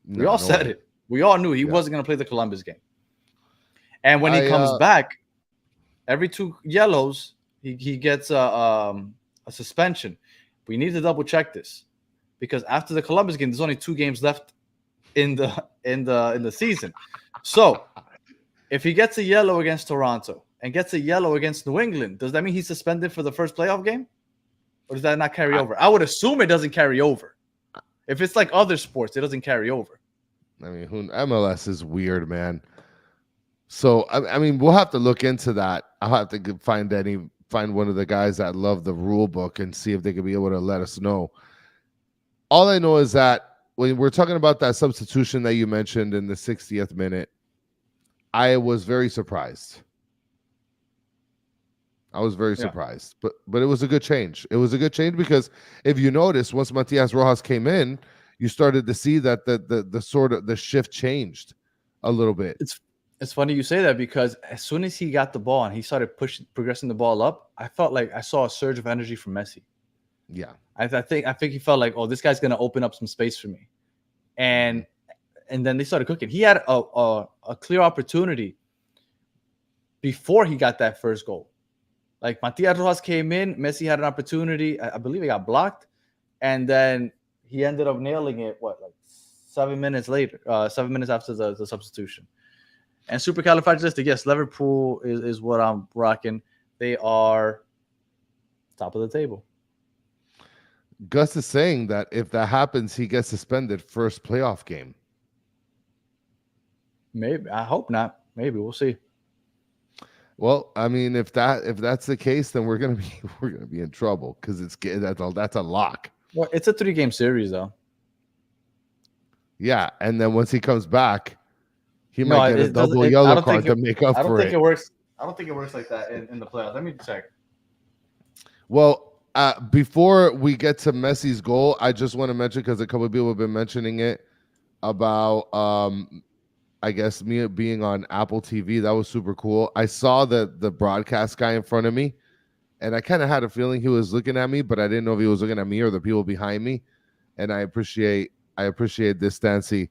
We all said it. We all knew he wasn't going to play the Columbus game. And when he comes back, every 2 yellows, he gets a suspension. We need to double check this because after the Columbus game, there's only 2 games left in the season. So if he gets a yellow against Toronto and gets a yellow against New England, does that mean he's suspended for the first playoff game? Or does that not carry over? I would assume it doesn't carry over. If it's like other sports, it doesn't carry over. I mean, MLS is weird, man. So I mean, we'll have to look into that. I'll have to find one of the guys that love the rule book and see if they could be able to let us know. All I know is that when we're talking about that substitution that you mentioned in the 60th minute, I was very surprised. I was very surprised, but it was a good change. It was a good change because if you notice, once Matias Rojas came in, you started to see that the sort of the shift changed a little bit. It's funny you say that because as soon as he got the ball and he started progressing the ball up, I felt like I saw a surge of energy from Messi. Yeah, I think he felt like, oh, this guy's gonna open up some space for me, and then they started cooking. He had a clear opportunity before he got that first goal. Like Matias Rojas came in, Messi had an opportunity. I believe he got blocked, and then he ended up nailing it. Like 7 minutes later, 7 minutes after the substitution. And supercalifragilistic, yes, Liverpool is what I'm rocking. They are top of the table. Gus is saying that if that happens, he gets suspended first playoff game. Maybe. I hope not. Maybe we'll see. Well, I mean, if that's the case, then we're gonna be in trouble because that's a lock. Well, it's a 3-game series though. Yeah, and then once he comes back, he might get a double yellow card to make up for it. I don't think it works like that in the playoffs. Let me check. Well, before we get to Messi's goal, I just want to mention, because a couple of people have been mentioning it, about I guess me being on Apple TV. That was super cool. I saw the broadcast guy in front of me, and I kind of had a feeling he was looking at me, but I didn't know if he was looking at me or the people behind me. And I appreciate this, Stancy,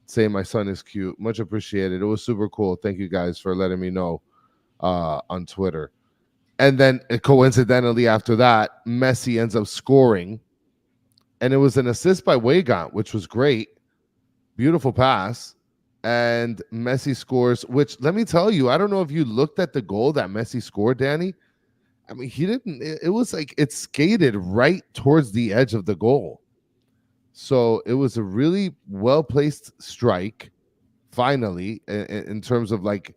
saying my son is cute. Much appreciated. It was super cool. Thank you guys for letting me know on Twitter. And then coincidentally after that, Messi ends up scoring, and it was an assist by Weigand, which was great. Beautiful pass. And Messi scores, which, let me tell you, I don't know if you looked at the goal that Messi scored, Danny. I mean, he didn't. It was like it skated right towards the edge of the goal. So it was a really well-placed strike, finally, in terms of, like,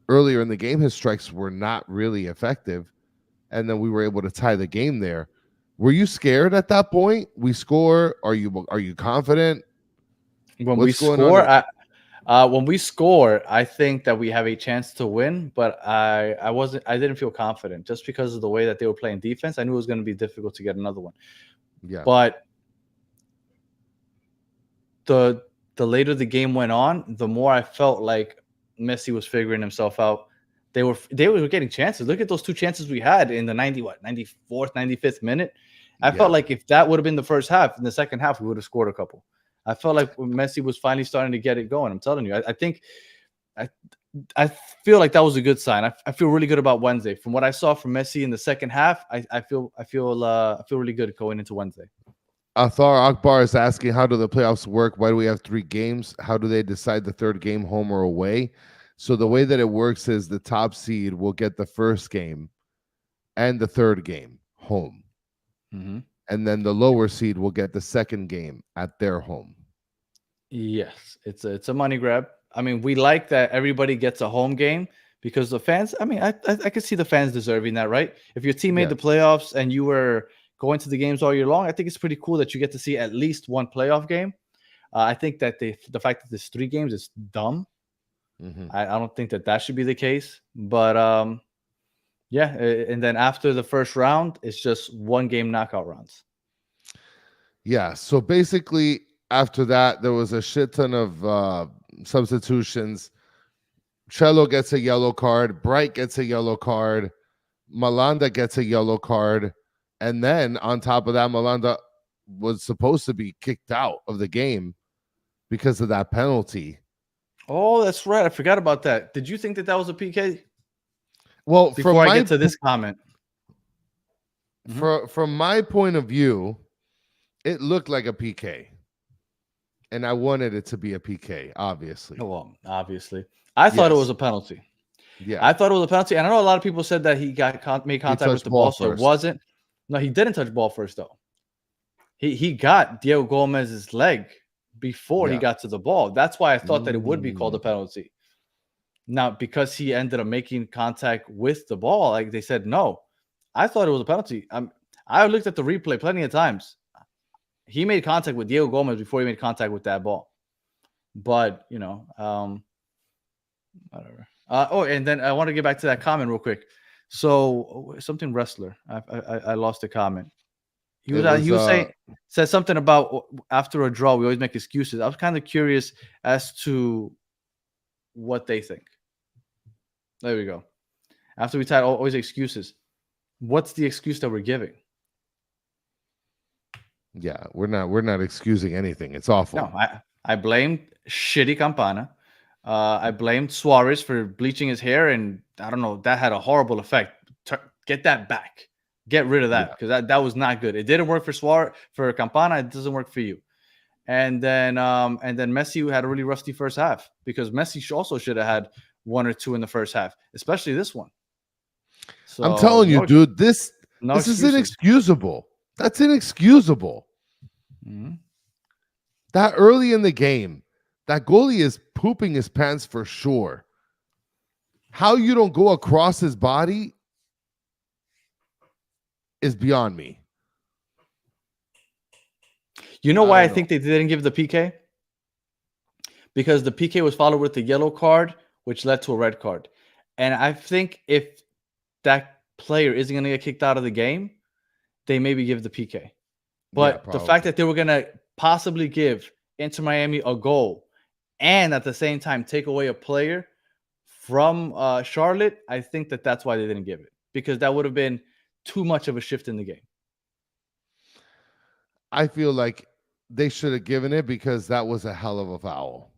earlier in the game, his strikes were not really effective. And then we were able to tie the game there. Were you scared at that point? We score. Are you confident? When we score, I think that we have a chance to win, but I didn't feel confident just because of the way that they were playing defense. I knew it was going to be difficult to get another one. Yeah. But the later the game went on, the more I felt like Messi was figuring himself out. They were getting chances. Look at those 2 chances we had in the 94th, 95th minute. I felt like if that would have been the first half, in the second half, we would have scored a couple. I felt like Messi was finally starting to get it going. I'm telling you, I feel like that was a good sign. I feel really good about Wednesday. From what I saw from Messi in the second half, I feel really good going into Wednesday. Athar Akbar is asking, how do the playoffs work? Why do we have 3 games? How do they decide the third game, home or away? So the way that it works is the top seed will get the first game and the third game home. Mm-hmm. And then the lower seed will get the second game at their home. Yes, it's a money grab. I mean, we like that everybody gets a home game because the fans, I mean, I could see the fans deserving that, right? If your team made the playoffs and you were going to the games all year long, I think it's pretty cool that you get to see at least one playoff game. I think that the fact that there's 3 games is dumb. Mm-hmm. I don't think that should be the case. But yeah, and then after the first round, it's just 1 game knockout rounds. Yeah, so basically after that, there was a shit ton of substitutions. Cello gets a yellow card. Bright gets a yellow card. Malanda gets a yellow card. And then on top of that, Malanda was supposed to be kicked out of the game because of that penalty. Oh, that's right. I forgot about that. Did you think that was a PK? Well, before I get to this comment. From my point of view, It looked like a PK, and I wanted it to be a PK. Obviously, Well, obviously, I thought it was yes, a penalty. yeah. I thought it was a penalty, and I know a lot of people said that he made He contact with touched the ball ball, so it first. wasn't. No, he didn't touch ball first though. He got Diego Gomez's leg before he Yeah. got to the ball. That's why I thought that it would be called a Mm. penalty. Now, because he ended up making contact with the ball, like they said, no. I thought it was a penalty. I looked at the replay plenty of times. He made contact with Diego Gomez before he made contact with that ball. But whatever. And then I want to get back to that comment real quick. So something wrestler. I lost the comment. He was saying said something about after a draw we always make excuses. I was kind of curious as to what they think. There we go. After we tied always excuses, what's the excuse that we're giving? Yeah, we're not excusing anything. It's awful. No, I blamed shitty Campana. I blamed Suarez for bleaching his hair, and I don't know, that had a horrible effect. Get that back. Get rid of that because that was not good. It didn't work for Suarez, for Campana. It doesn't work for you. And then Messi had a really rusty first half because Messi also should have had one or two in the first half, especially this one. So I'm telling you, dude, this is inexcusable. That's inexcusable. Mm-hmm. That early in the game, that goalie is pooping his pants for sure. How you don't go across his body is beyond me. You know why I think they didn't give the PK? Because the PK was followed with the yellow card, which led to a red card. And I think if that player isn't going to get kicked out of the game, they maybe give the PK. But the fact that they were going to possibly give Inter Miami a goal and at the same time take away a player from Charlotte, I think that's why they didn't give it. Because that would have been too much of a shift in the game. I feel like they should have given it because that was a hell of a foul.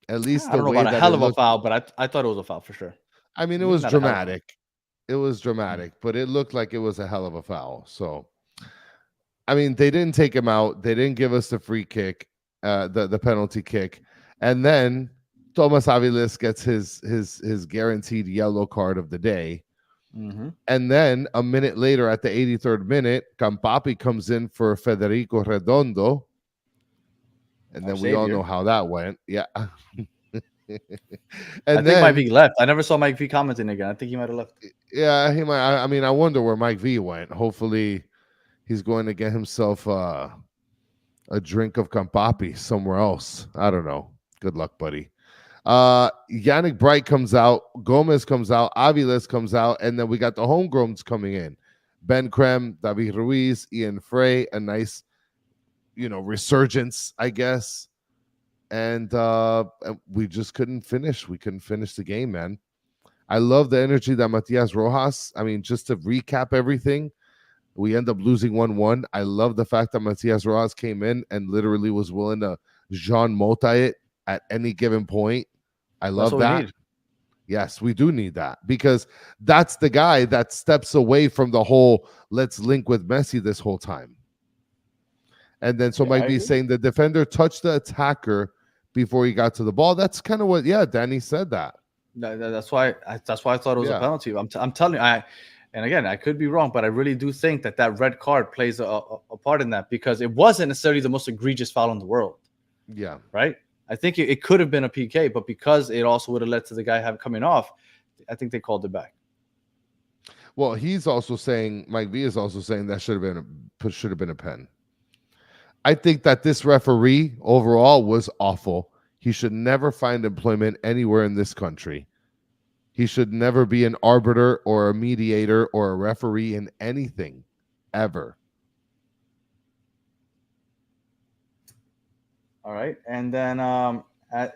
At least I don't know about a hell of a foul, but I thought it was a foul for sure. I mean, it was dramatic. It was dramatic, but it looked like it was a hell of a foul. So, I mean, they didn't take him out. They didn't give us the free kick, the penalty kick, and then Thomas Aviles gets his guaranteed yellow card of the day. Mm-hmm. And then a minute later, at the 83rd minute, Campapi comes in for Federico Redondo. And then we all know how that went. Yeah. I think Mike V left. I never saw Mike V commenting again. I think he might have left. Yeah, he might. I mean, I wonder where Mike V went. Hopefully, he's going to get himself a drink of Campapi somewhere else. I don't know. Good luck, buddy. Yannick Bright comes out, Gomez comes out, Aviles comes out, and then we got the homegrowns coming in. Ben Krem, David Ruiz, Ian Frey, a nice, resurgence, I guess. And we just couldn't finish. We couldn't finish the game, man. I love the energy that Matias Rojas. I mean, just to recap everything, we end up losing 1-1. I love the fact that Matias Rojas came in and literally was willing to Jean Mota it at any given point. I love that. Yes, we do need that because that's the guy that steps away from the whole let's link with Messi this whole time. And then Mike B saying the defender touched the attacker before he got to the ball. That's kind of what, Danny said that. That's why I thought it was a penalty. I'm telling you, and again, I could be wrong, but I really do think that red card plays a part in that because it wasn't necessarily the most egregious foul in the world. Yeah. Right? I think it could have been a PK, but because it also would have led to the guy coming off, I think they called it back. Well, he's also saying, Mike V is also saying that should have been a pen. I think that this referee overall was awful. He should never find employment anywhere in this country. He should never be an arbiter or a mediator or a referee in anything, ever. All right. And then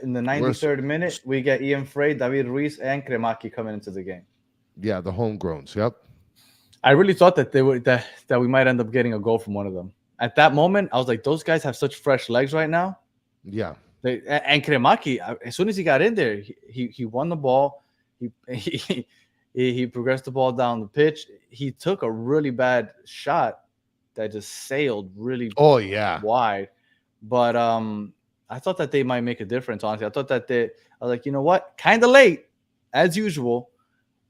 in the 93rd minute, we get Ian Frey, David Ruiz, and Kremaki coming into the game. Yeah, the homegrowns. Yep. I really thought that that we might end up getting a goal from one of them. At that moment, I was like, those guys have such fresh legs right now. Yeah. And Kremaki, as soon as he got in there, he won the ball. He progressed the ball down the pitch. He took a really bad shot that just sailed really Oh yeah. wide. But I thought that they might make a difference. Honestly, I thought that I was like, you know what, kind of late as usual.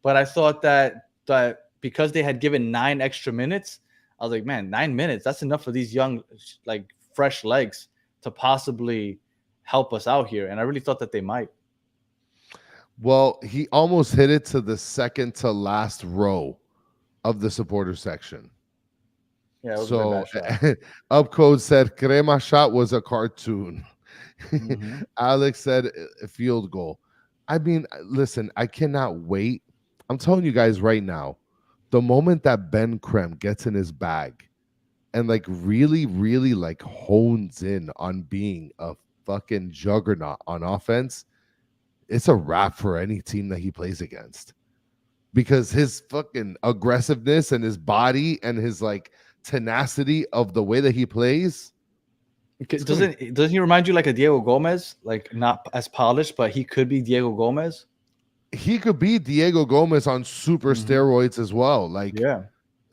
But I thought that because they had given 9 extra minutes, I was like, man, 9 minutes, that's enough for these young, like fresh legs to possibly help us out here. And I really thought that they might. Well, he almost hit it to the second to last row of the supporter section. Yeah, it was a So bad shot. Upcode said Crema shot was a cartoon. Mm-hmm. Alex said a field goal. I mean, listen, I cannot wait. I'm telling you guys right now, the moment that Ben Krem gets in his bag and like really, really like hones in on being a fucking juggernaut on offense, it's a wrap for any team that he plays against. Because his fucking aggressiveness and his body and his like tenacity of the way that he plays. Doesn't he remind you like a Diego Gomez? Like not as polished, but he could be Diego Gomez. He could be Diego Gomez on super steroids as well. Like, Yeah.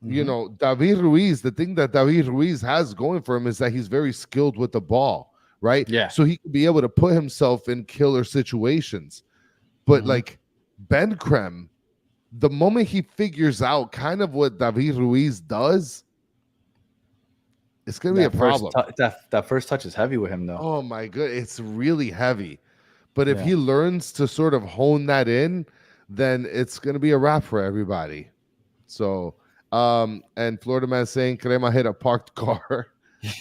you know, David Ruiz, the thing that David Ruiz has going for him is that he's very skilled with the ball, right? Yeah. So he could be able to put himself in killer situations. But like Ben Krem, the moment he figures out kind of what David Ruiz does, it's going to be a problem. That first touch is heavy with him, though. Oh, my God. It's really heavy. But if he learns to sort of hone that in, then it's going to be a wrap for everybody. So, and Florida Man saying, Crema hit a parked car.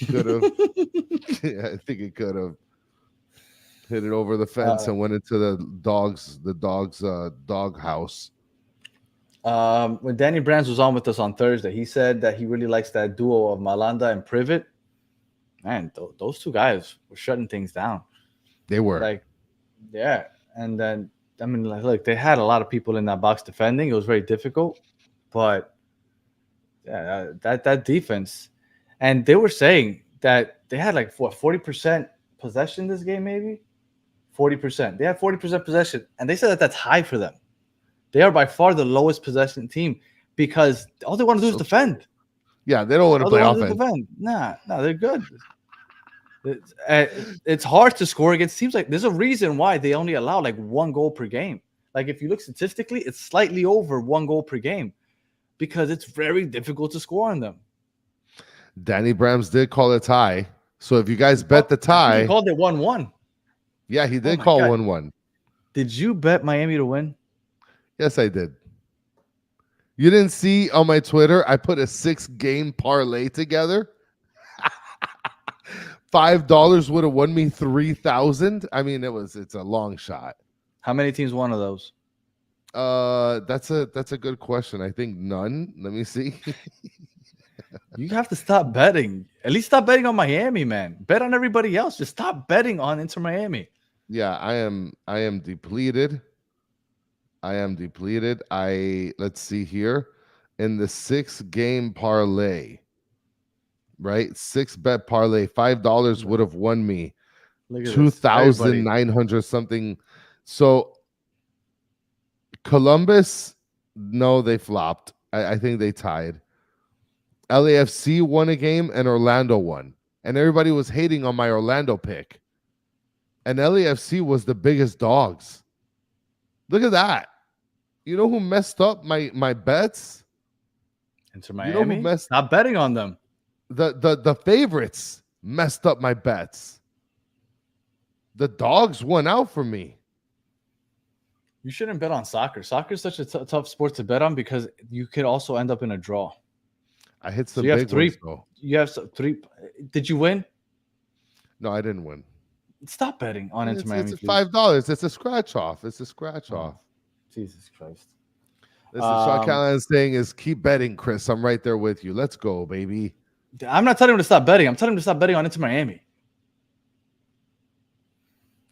Could have. Yeah, I think it could have hit it over the fence and went into the dog's dog house. When Danny Brands was on with us on Thursday, he said that he really likes that duo of Malanda and Privet. Man, those two guys were shutting things down. They were. Like, yeah. And then, I mean, like, look, they had a lot of people in that box defending. It was very difficult. But yeah, that defense. And they were saying that they had like, 40% possession this game, maybe? 40%. They had 40% possession. And they said that that's high for them. They are by far the lowest possession team because all they want to do is defend. Yeah, they don't want to play offense. Nah, they're good. It's hard to score against teams like. There's a reason why they only allow like 1 goal per game. Like if you look statistically, it's slightly over 1 goal per game because it's very difficult to score on them. Danny Brams did call a tie. So if you guys bet the tie, he called it 1-1. Yeah, he did call 1-1. Did you bet Miami to win? Yes, I did. You didn't see on my Twitter, I put a 6-game parlay together. $5 would have won me 3,000. I mean, it's a long shot. How many teams won of those? That's a good question. I think none. Let me see. You have to stop betting. At least stop betting on Miami, man. Bet on everybody else. Just stop betting on Inter Miami. Yeah, I am depleted. Let's see here. In the 6-game parlay, right? 6-bet parlay, $5 would have won me 2,900 something. So Columbus, no, they flopped. I think they tied. LAFC won a game and Orlando won. And everybody was hating on my Orlando pick. And LAFC was the biggest dogs. Look at that. You know who messed up my bets? Inter Miami. You know who messed Stop betting on them. The favorites messed up my bets. The dogs won out for me. You shouldn't bet on soccer. Soccer is such a tough sport to bet on because you could also end up in a draw. I hit some big ones, though. You have 3. Did you win? No, I didn't win. Stop betting on Inter Miami. It's $5. It's a scratch off. Jesus Christ. Listen, Sean Callahan is saying is keep betting, Chris. I'm right there with you. Let's go, baby. I'm not telling him to stop betting. I'm telling him to stop betting on Inter Miami.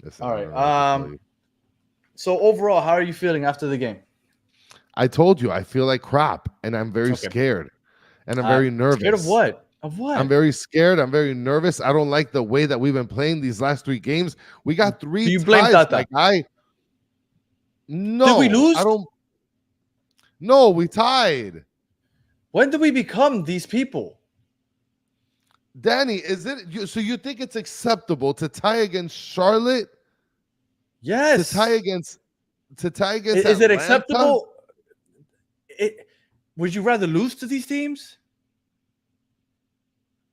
Listen, all right. So overall, how are you feeling after the game? I told you I feel like crap, and I'm very scared, and I'm very nervous. Scared of what? Of what? I'm very scared. I'm very nervous. I don't like the way that we've been playing these last 3 games. We got 3 Do you blame Tata? No. Did we lose? No, we tied. When did we become these people? Danny, is it so you think it's acceptable to tie against Charlotte? Yes. To tie against Is it Atlanta? acceptable? Would you rather lose to these teams?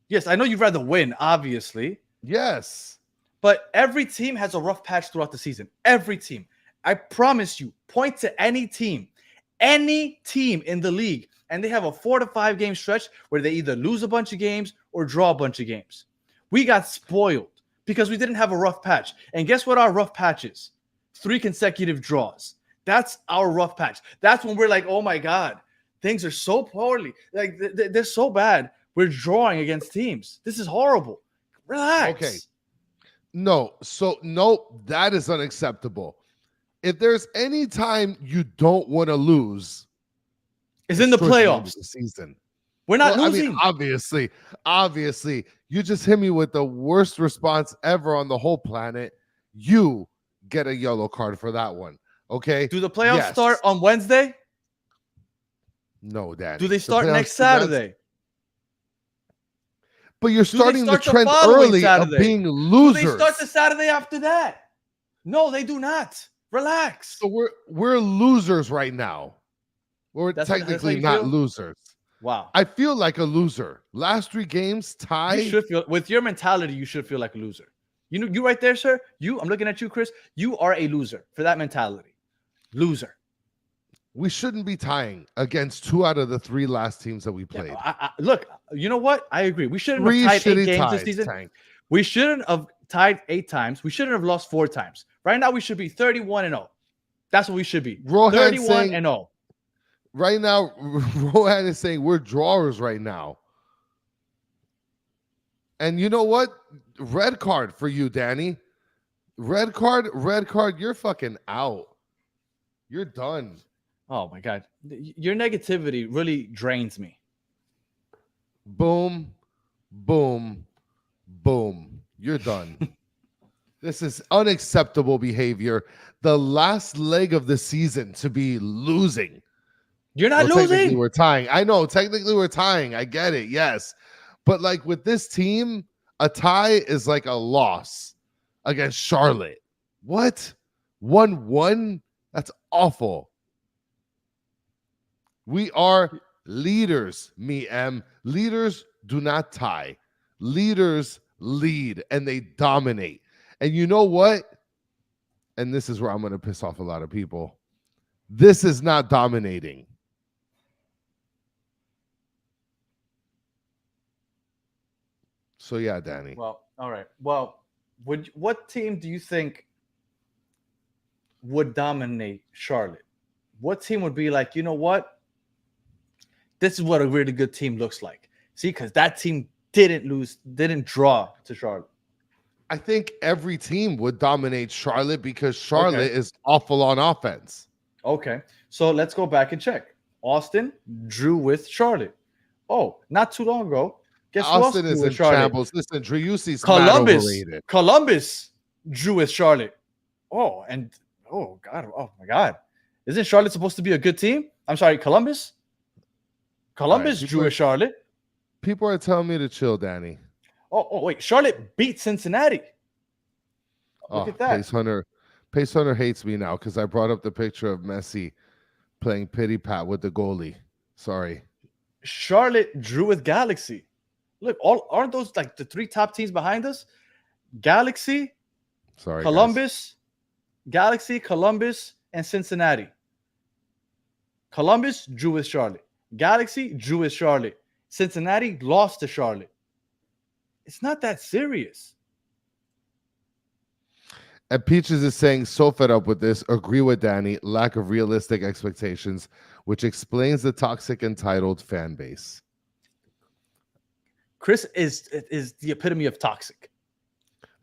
Yes, I know you'd rather win, obviously. Yes. But every team has a rough patch throughout the season. Every team. I promise you, point to any team in the league, and they have a 4 to 5 game stretch where they either lose a bunch of games or draw a bunch of games. We got spoiled because we didn't have a rough patch. And guess what our rough patch is? 3 consecutive draws. That's our rough patch. That's when we're like, oh my God, things are so poorly. Like they're so bad. We're drawing against teams. This is horrible. Relax. Okay. No, that is unacceptable. If there's any time you don't want to lose, it's in the playoffs. The season. We're not losing. I mean, obviously, you just hit me with the worst response ever on the whole planet. You get a yellow card for that one. Okay. Do the playoffs start on Wednesday? No, Dad. Do they start next Saturday? But you're starting the trend early Saturday? Of being losers. Do they start the Saturday after that? No, they do not. Relax. So we're losers right now. We're technically not losers. Wow. I feel like a loser. Last 3 games, tie. You should feel, with your mentality, you should feel like a loser. You know, you right there, sir. I'm looking at you, Chris. You are a loser for that mentality. Loser. We shouldn't be tying against 2 out of the 3 last teams that we played. Yeah, look, you know what? I agree. We shouldn't have tied 8 games this season. Tank. We shouldn't have tied 8 times. We shouldn't have lost 4 times. Right now, we should be 31-0. That's what we should be. 31-0. Right now, Rohan is saying we're drawers right now. And you know what? Red card for you, Danny. Red card, you're fucking out. You're done. Oh, my God. Your negativity really drains me. Boom, boom, boom. You're done. This is unacceptable behavior. The last leg of the season to be losing. You're not losing. Technically, we're tying. I know. Technically, we're tying. I get it. Yes. But like with this team, a tie is like a loss against Charlotte. What? 1-1? That's awful. We are leaders, me M. Leaders do not tie. Leaders lead and they dominate. And you know what? And this is where I'm going to piss off a lot of people. This is not dominating. So yeah, Danny. Well, all right. Well, what team do you think would dominate Charlotte? What team would be like, you know what? This is what a really good team looks like. See, because that team didn't draw to Charlotte. I think every team would dominate Charlotte because Charlotte is awful on offense. Okay. So let's go back and check. Austin drew with Charlotte. Oh, not too long ago. Guess Austin is in shambles. Listen, Driussi's overrated. Columbus drew with Charlotte. Oh my God. Isn't Charlotte supposed to be a good team? I'm sorry, Columbus? Columbus drew with Charlotte. People are telling me to chill, Danny. Oh, wait. Charlotte beat Cincinnati. Look at that. Pace Hunter hates me now because I brought up the picture of Messi playing pity pat with the goalie. Sorry. Charlotte drew with Galaxy. Look, aren't those like the 3 top teams behind us? Galaxy, Columbus, Galaxy, Columbus, and Cincinnati. Columbus drew with Charlotte. Galaxy drew with Charlotte. Cincinnati lost to Charlotte. It's not that serious. And Peaches is saying, so fed up with this. Agree with Danny. Lack of realistic expectations, which explains the toxic, entitled fan base. Chris is the epitome of toxic.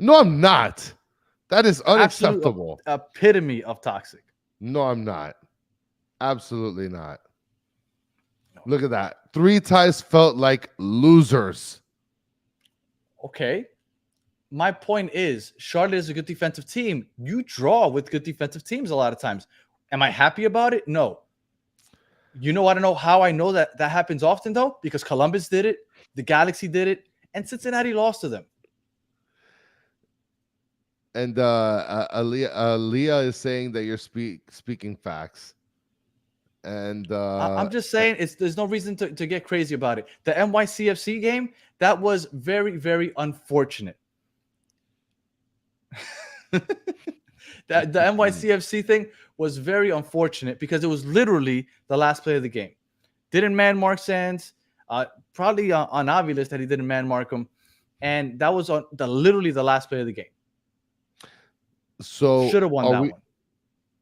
No, I'm not. That is unacceptable. Epitome of toxic. No, I'm not. Absolutely not. No. Look at that. 3 ties felt like losers. Okay. My point is, Charlotte is a good defensive team. You draw with good defensive teams a lot of times. Am I happy about it? No. You know, I don't know how I know that happens often, though, because Columbus did it, the Galaxy did it, and Cincinnati lost to them. And Aaliyah is saying that you're speaking facts. And I'm just saying, there's no reason to get crazy about it. The NYCFC game, that was very, very unfortunate. The NYCFC thing was very unfortunate because it was literally the last play of the game. Didn't man mark Sands. Probably on obvious that he didn't man mark him, and that was on literally the last play of the game. So should have won that one.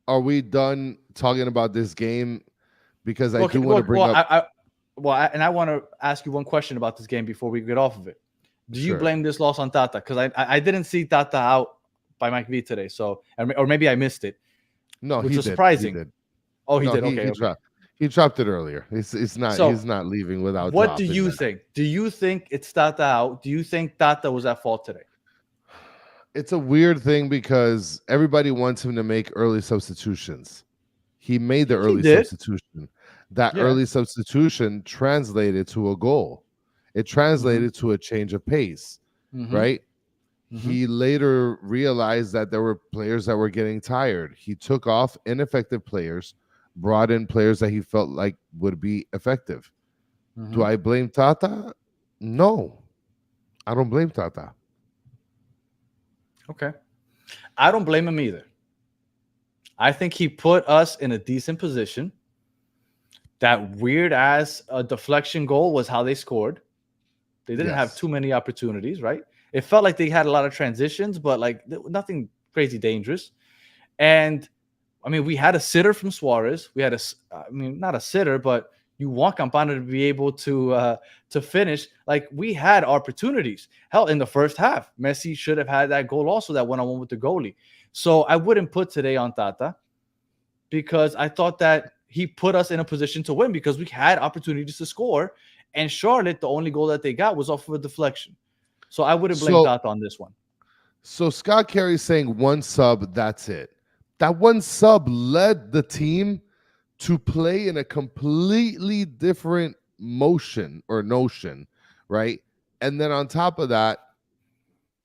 Are we done talking about this game? Because I do want to bring up. I want to ask you one question about this game before we get off of it. Do you blame this loss on Tata? Because I didn't see Tata out by Mike V today, so or maybe I missed it. No, which was surprising. He did. Oh, he did. Okay, he dropped it earlier. It's not. So, he's not leaving without. What do you think? Do you think it's Tata out? Do you think Tata was at fault today? It's a weird thing because everybody wants him to make early substitutions. He made the early substitution. That early substitution translated to a goal. It translated to a change of pace, right? He later realized that there were players that were getting tired. He took off ineffective players, brought in players that he felt like would be effective. Do I blame Tata? No, I don't blame Tata. Okay. I don't blame him either. I think he put us in a decent position. That weird-ass deflection goal was how they scored. They didn't have too many opportunities, right? It felt like they had a lot of transitions, but like nothing crazy dangerous. And, I mean, we had a sitter from Suarez. We had not a sitter, but you want Campana to be able to finish. Like, we had opportunities. Hell, in the first half, Messi should have had that goal also, that one-on-one with the goalie. So I wouldn't put today on Tata because I thought that he put us in a position to win because we had opportunities to score. And Charlotte, the only goal that they got was off of a deflection. So I wouldn't blame Tata on this one. So Scott Carey's saying one sub, that's it. That one sub led the team to play in a completely different motion or notion, right? And then on top of that,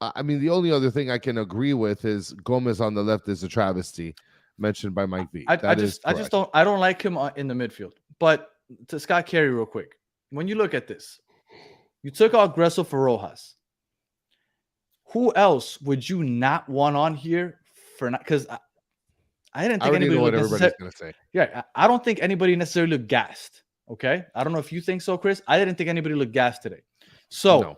I mean, the only other thing I can agree with is Gomez on the left is a travesty, mentioned by Mike V. I don't like him in the midfield. But to Scott Carey real quick, when you look at this, you took out Gressel for Rojas. Who else would you not want on here for not? Because I didn't think anybody what everybody's going to say. Yeah, I don't think anybody necessarily looked gassed. Okay, I don't know if you think so, Chris. I didn't think anybody looked gassed today. So,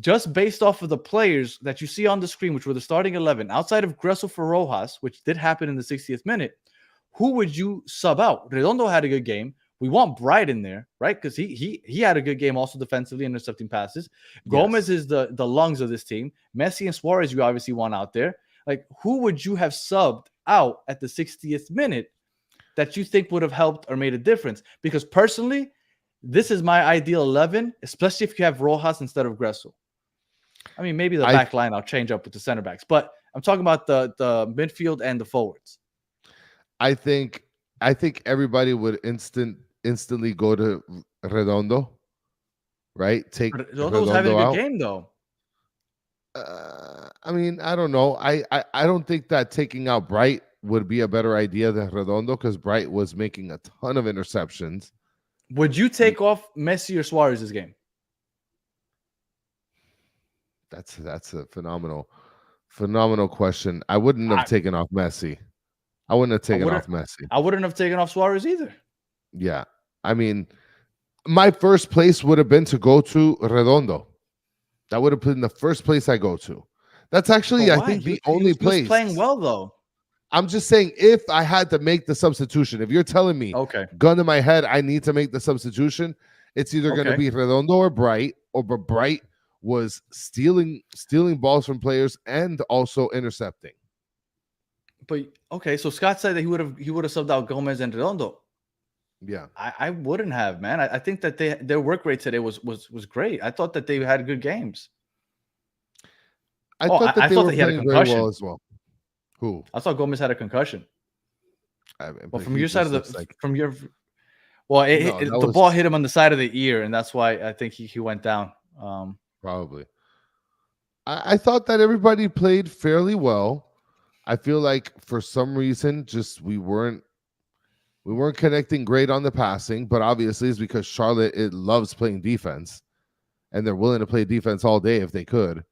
just based off of the players that you see on the screen, which were the starting 11, outside of Gressel for Rojas, which did happen in the 60th minute, who would you sub out? Redondo had a good game. We want Bright in there, right? Because he had a good game also defensively, intercepting passes. Gomez is the lungs of this team. Messi and Suarez you obviously want out there. Like, who would you have subbed out at the 60th minute that you think would have helped or made a difference? Because personally, this is my ideal 11, especially if you have Rojas instead of Gressel. I mean, maybe the back line I'll change up with the center backs, but I'm talking about the midfield and the forwards. I think everybody would instantly go to Redondo, right? Take Redondo's having a good game though. I mean, I don't know. I don't think that taking out Bright would be a better idea than Redondo because Bright was making a ton of interceptions. Would you take off Messi or Suarez this game? That's a phenomenal question. I wouldn't have taken off Messi. I wouldn't have taken off Messi. I wouldn't have taken off Suarez either. Yeah. I mean, my first place would have been to go to Redondo. That would have been the first place I go to. That's actually, I think, the only place. He was playing well, though. I'm just saying, if I had to make the substitution, if you're telling me, gun to my head, I need to make the substitution, it's either going to be Redondo or Bright, but Bright was stealing balls from players and also intercepting. But so Scott said that he would have subbed out Gomez and Redondo. Yeah, I wouldn't have, man. I think that their work rate today was great. I thought that they had good games. I thought that he had a concussion very well as well. Who? I thought Gomez had a concussion. Well, from your side of the the ball hit him on the side of the ear, and that's why I think he went down. Probably. I thought that everybody played fairly well. I feel like for some reason, just we weren't connecting great on the passing, but obviously it's because Charlotte it loves playing defense, and they're willing to play defense all day if they could.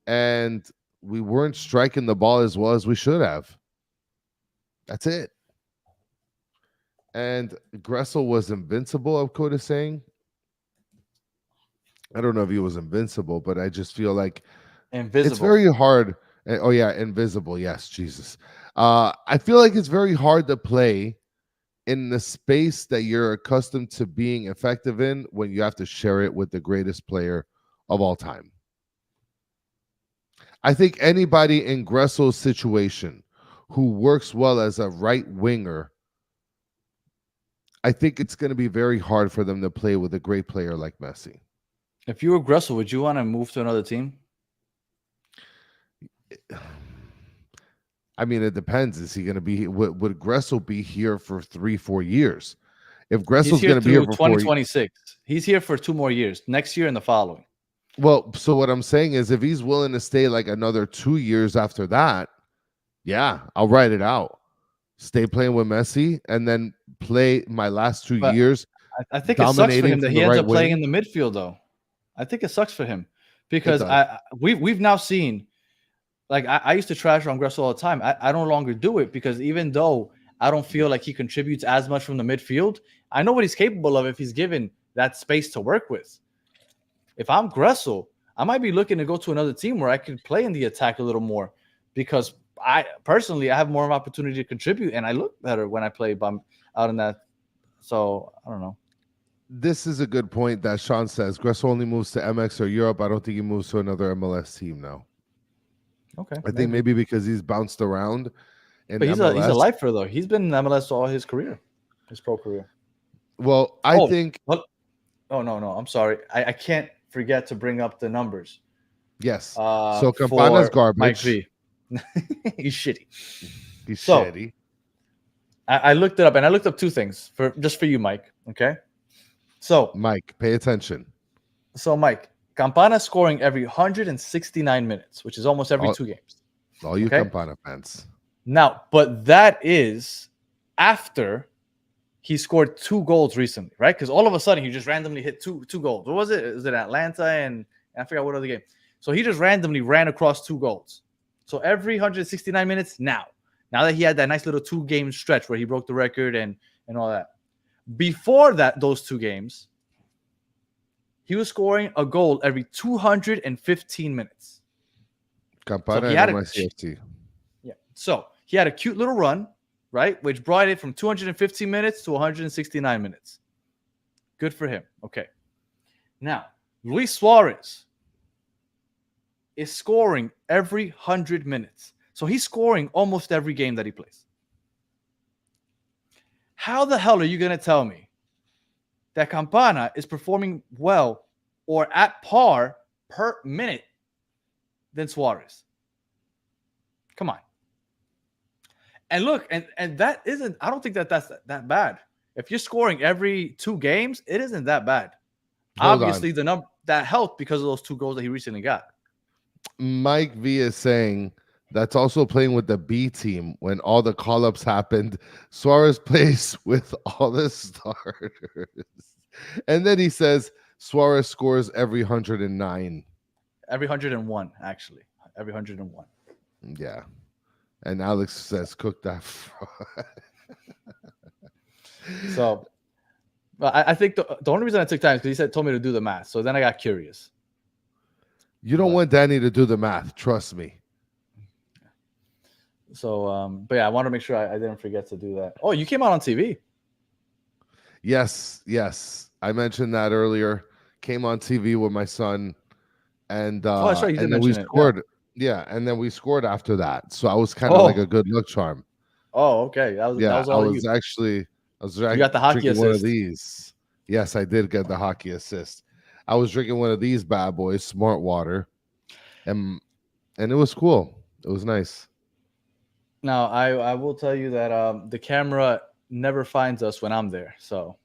And we weren't striking the ball as well as we should have. That's it. And Gressel was invincible, of Coda saying. I don't know if he was invincible, but I just feel like Invisible. it's very hard. Oh, yeah, invisible. Yes, Jesus. I feel like it's very hard to play in the space that you're accustomed to being effective in when you have to share it with the greatest player of all time. I think anybody in Gressel's situation who works well as a right winger, I think it's going to be very hard for them to play with a great player like Messi. If you were Gressel, would you want to move to another team? I mean, it depends. Is he going to be? Would Gressel be here for 3-4 years? If Gressel's going to be here for 2026, he's here for 2 more years. Next year and the following. Well, so what I'm saying is, if he's willing to stay like another 2 years after that, yeah, I'll write it out. Stay playing with Messi and then play my last 2 years. I think it sucks for him that he ends up playing in the midfield, though. I think it sucks for him because we've now seen. Like, I used to trash on Gressel all the time. I no longer do it because even though I don't feel like he contributes as much from the midfield, I know what he's capable of if he's given that space to work with. If I'm Gressel, I might be looking to go to another team where I can play in the attack a little more because I have more of an opportunity to contribute and I look better when I play out in that. So, I don't know. This is a good point that Sean says. Gressel only moves to MX or Europe. I don't think he moves to another MLS team now. Okay, I think maybe because he's bounced around. But he's a lifer, though. He's been in MLS all his career, his pro career. Well, I think. Oh, no. I'm sorry. I can't forget to bring up the numbers. Yes. So Campana's garbage. Mike V. He's shitty. He's shitty. I looked it up, and I looked up 2 things just for you, Mike. Okay. So, Mike, pay attention. So, Mike, Campana scoring every 169 minutes, which is almost every 2 games. All you Campana fans. Now, but that is after he scored 2 goals recently, right? Because all of a sudden he just randomly hit two goals. What was it? Is it Atlanta and I forgot what other game? So he just randomly ran across 2 goals. So every 169 minutes now that he had that nice little 2-game stretch where he broke the record and all that. Before that, those 2 games, he was scoring a goal every 215 minutes. Campana and MCFT. Yeah. So he had a cute little run, right? Which brought it from 215 minutes to 169 minutes. Good for him. Okay. Now, Luis Suarez is scoring every 100 minutes. So he's scoring almost every game that he plays. How the hell are you going to tell me that Campana is performing well or at par per minute than Suarez? Come on. And look, and that isn't, I don't think that's that bad. If you're scoring every 2 games, it isn't that bad. Obviously, the number that helped because of those 2 goals that he recently got. Mike V is saying that's also playing with the B team when all the call-ups happened. Suarez plays with all the starters. And then he says Suarez scores every 109. Every 101, actually. Every 101. Yeah. And Alex says, cook that. So, I think the only reason I took time is because he told me to do the math. So then I got curious. You don't want Danny to do the math. Trust me. So, but yeah, I want to make sure I didn't forget to do that. Oh, you came out on TV. Yes. I mentioned that earlier. Came on TV with my son. And, that's right. You did and then we scored. Yeah, and then we scored after that. So I was kind of like a good luck charm. Oh, okay. That was all I was actually you got the hockey assist. One of these. Yes, I did get the hockey assist. I was drinking one of these bad boys, Smart Water, and it was cool. It was nice. Now, I will tell you that the camera never finds us when I'm there. So,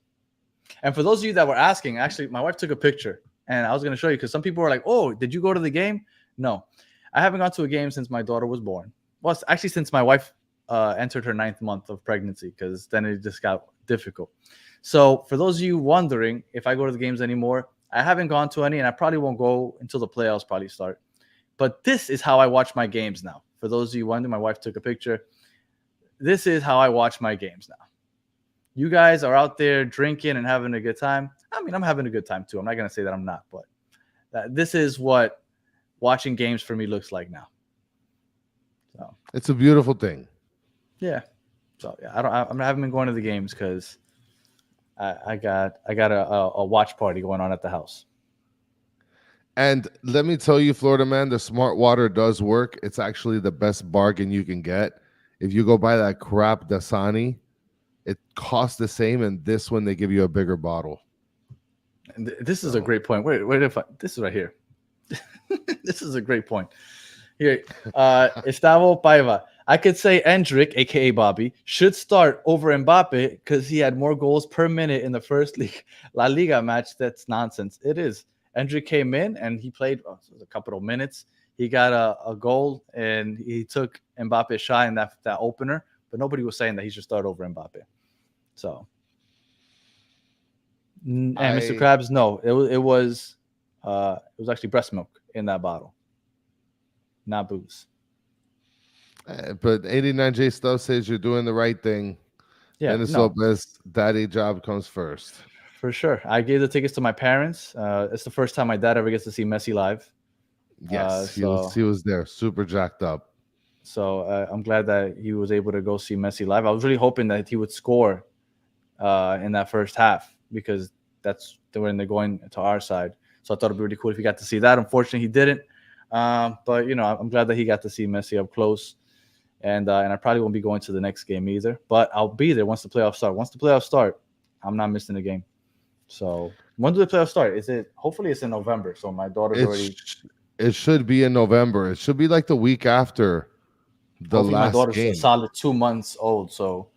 and for those of you that were asking, actually, my wife took a picture And I was going to show you because some people were like, oh, did you go to the game? No, I haven't gone to a game since my daughter was born. Well, actually, since my wife entered her 9th month of pregnancy, because then it just got difficult. So for those of you wondering if I go to the games anymore, I haven't gone to any, and I probably won't go until the playoffs probably start. But this is how I watch my games now. For those of you wondering, my wife took a picture. This is how I watch my games now. You guys are out there drinking and having a good time. I mean, I'm having a good time too. I'm not going to say that I'm not, but this is what watching games for me looks like now. So it's a beautiful thing. Yeah. So yeah, I haven't been going to the games because I got a watch party going on at the house. And let me tell you, Florida man, the smart water does work. It's actually the best bargain you can get. If you go buy that crap Dasani, it costs the same, and this one they give you a bigger bottle. And this is a great point. Wait, this is right here. This is a great point. Here, Estavo Paiva. I could say Endrick, aka Bobby, should start over Mbappe because he had more goals per minute in the first league La Liga match. That's nonsense. It is. Endrick came in and he played a couple of minutes. He got a goal and he took Mbappe's shot in that opener, but nobody was saying that he should start over Mbappe. So, and Mr. Krabs, no, it was actually breast milk in that bottle, not booze. But 89J Stuff says you're doing the right thing. Yeah, Dennis Lopez, daddy job comes first. For sure. I gave the tickets to my parents. It's the first time my dad ever gets to see Messi live. Yes, he was there, super jacked up. So I'm glad that he was able to go see Messi live. I was really hoping that he would score in that first half because that's when they're going to our side. So I thought it'd be really cool if he got to see that. Unfortunately, he didn't. But you know, I'm glad that he got to see Messi up close. And I probably won't be going to the next game either. But I'll be there once the playoffs start. Once the playoffs start, I'm not missing a game. So when do the playoffs start? Hopefully it's in November. So my daughter's already. It should be in November. It should be like the week after the last my daughter's game. A solid 2 months old. So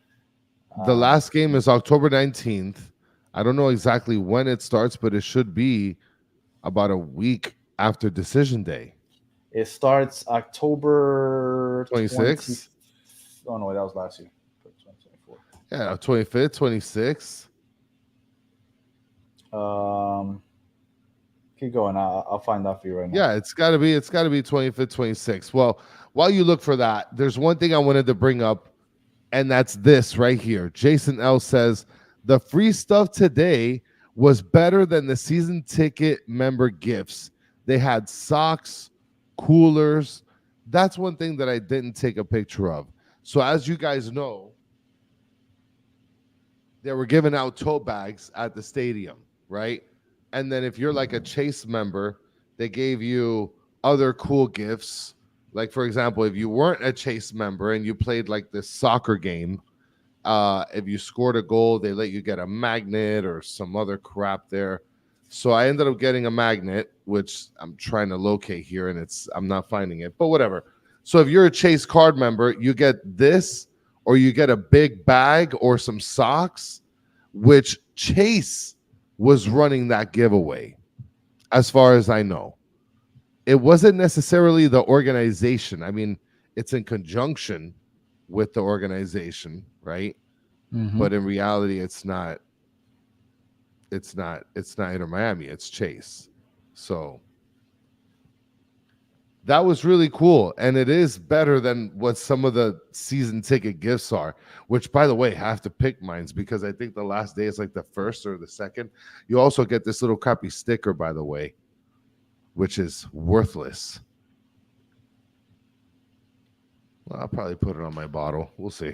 the last game is October 19th. I don't know exactly when it starts, but it should be about a week after decision day. It starts October 26th. Oh no, that was last year. 2024. Yeah, 25th, 26th. Keep going. I'll find out for you right now. Yeah, it's gotta be 25th, 26th. Well, while you look for that, there's one thing I wanted to bring up, and that's this right here. Jason L says the free stuff today was better than the season ticket member gifts. They had socks, coolers. That's one thing that I didn't take a picture of. So as you guys know, they were giving out tote bags at the stadium, right? And then if you're like a Chase member, they gave you other cool gifts. Like, for example, if you weren't a Chase member and you played like this soccer game, if you scored a goal, they let you get a magnet or some other crap there. So I ended up getting a magnet, which I'm trying to locate here, and I'm not finding it, but whatever. So if you're a Chase card member, you get this, or you get a big bag or some socks, which Chase was running that giveaway, as far as I know. It wasn't necessarily the organization. I mean, it's in conjunction with the organization, right? Mm-hmm. But in reality, it's not Inter Miami, it's Chase. So that was really cool, and it is better than what some of the season ticket gifts are, which, by the way, have to pick mines because I think the last day is like the 1st or the 2nd. You also get this little crappy sticker, by the way, which is worthless. Well, I'll probably put it on my bottle. We'll see.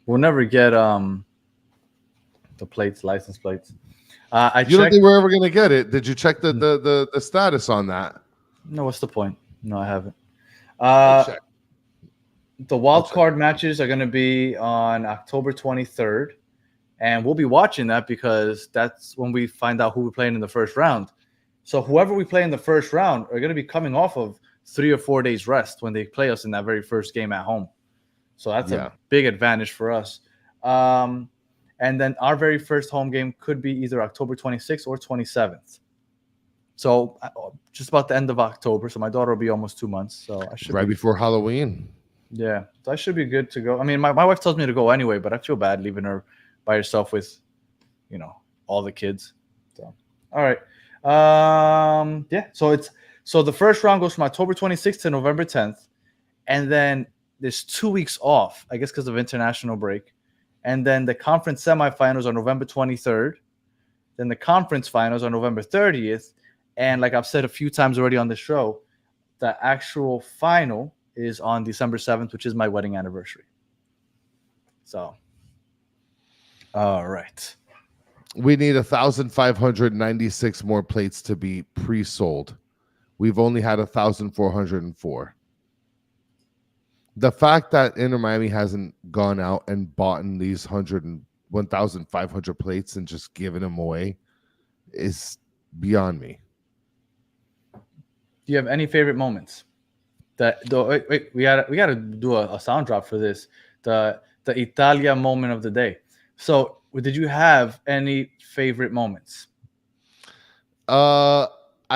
We'll never get the license plates. You don't think we're ever gonna get it? Did you check the status on that? No, what's the point? No, I haven't. The wild card matches are going to be on October 23rd, and we'll be watching that because that's when we find out who we're playing in the first round. So whoever we play in the first round are going to be coming off of 3 or 4 days rest when they play us in that very first game at home. So that's a big advantage for us. And then our very first home game could be either October 26th or 27th. So just about the end of October. So my daughter will be almost 2 months. So I should Right before Halloween. Yeah, so I should be good to go. I mean, my wife tells me to go anyway, but I feel bad leaving her by herself with, all the kids. So, all right. Yeah. So the first round goes from October 26th to November 10th, and then there's 2 weeks off, I guess, because of international break, and then the conference semifinals are November 23rd, then the conference finals are November 30th, and like I've said a few times already on the show, the actual final is on December 7th, which is my wedding anniversary. So, all right. We need 1,596 more plates to be pre-sold. We've only had 1,404. The fact that Inter Miami hasn't gone out and bought in these 1,500 plates and just given them away is beyond me. Do you have any favorite moments? Wait, we gotta do a sound drop for this. The Italia moment of the day. So, did you have any favorite moments? I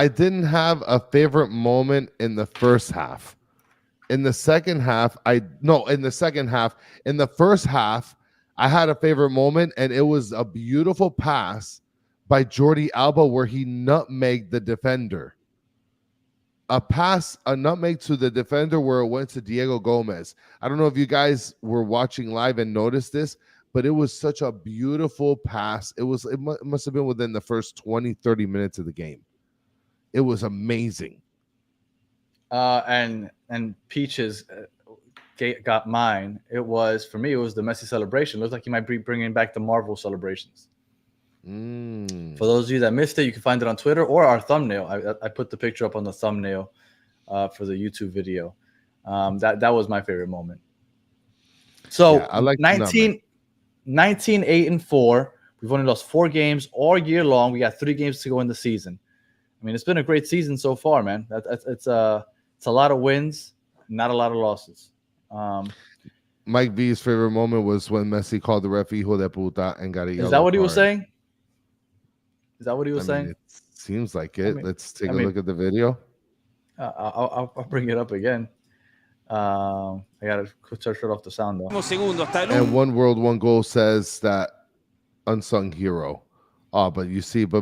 didn't have a favorite moment in the first half. In the second half, in the first half, I had a favorite moment, and it was a beautiful pass by Jordi Alba where he nutmegged the defender. A nutmeg to the defender where it went to Diego Gomez. I don't know if you guys were watching live and noticed this, but it was such a beautiful pass. It must have been within the first 20, 30 minutes of the game. It was amazing. And Peaches got mine. For me, it was the Messi celebration. It looks like he might be bringing back the Marvel celebrations. For those of you that missed it, you can find it on Twitter or our thumbnail. I put the picture up on the thumbnail for the YouTube video. That was my favorite moment. So I like 19, 8-4. We've only lost 4 games all year long. We got 3 games to go in the season. I mean, it's been a great season so far, man. It's a lot of wins, not a lot of losses. Mike V's favorite moment was when Messi called the ref hijo de puta and got a yellow Is that what card. he was saying? Is that what he was saying? It seems like it. Let's take a look at the video. I'll bring it up again. I gotta search it off the sound though. And One World, One Goal says that unsung hero. But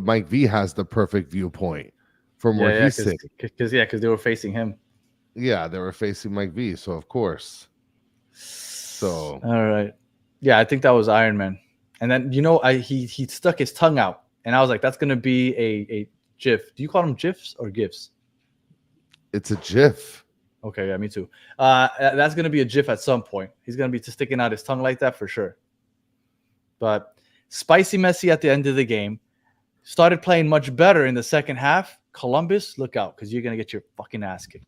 Mike V has the perfect viewpoint from where he's sitting. Because they were facing him. Yeah, they were facing Mike V, so of course. So all right. Yeah, I think that was Iron Man. And then he stuck his tongue out. And I was like, that's gonna be a GIF. Do you call them GIFs or GIFs? It's a GIF. Okay, yeah, me too. That's gonna be a GIF at some point. He's gonna be sticking out his tongue like that for sure. But spicy Messi at the end of the game started playing much better in the second half. Columbus, look out, because you're gonna get your fucking ass kicked.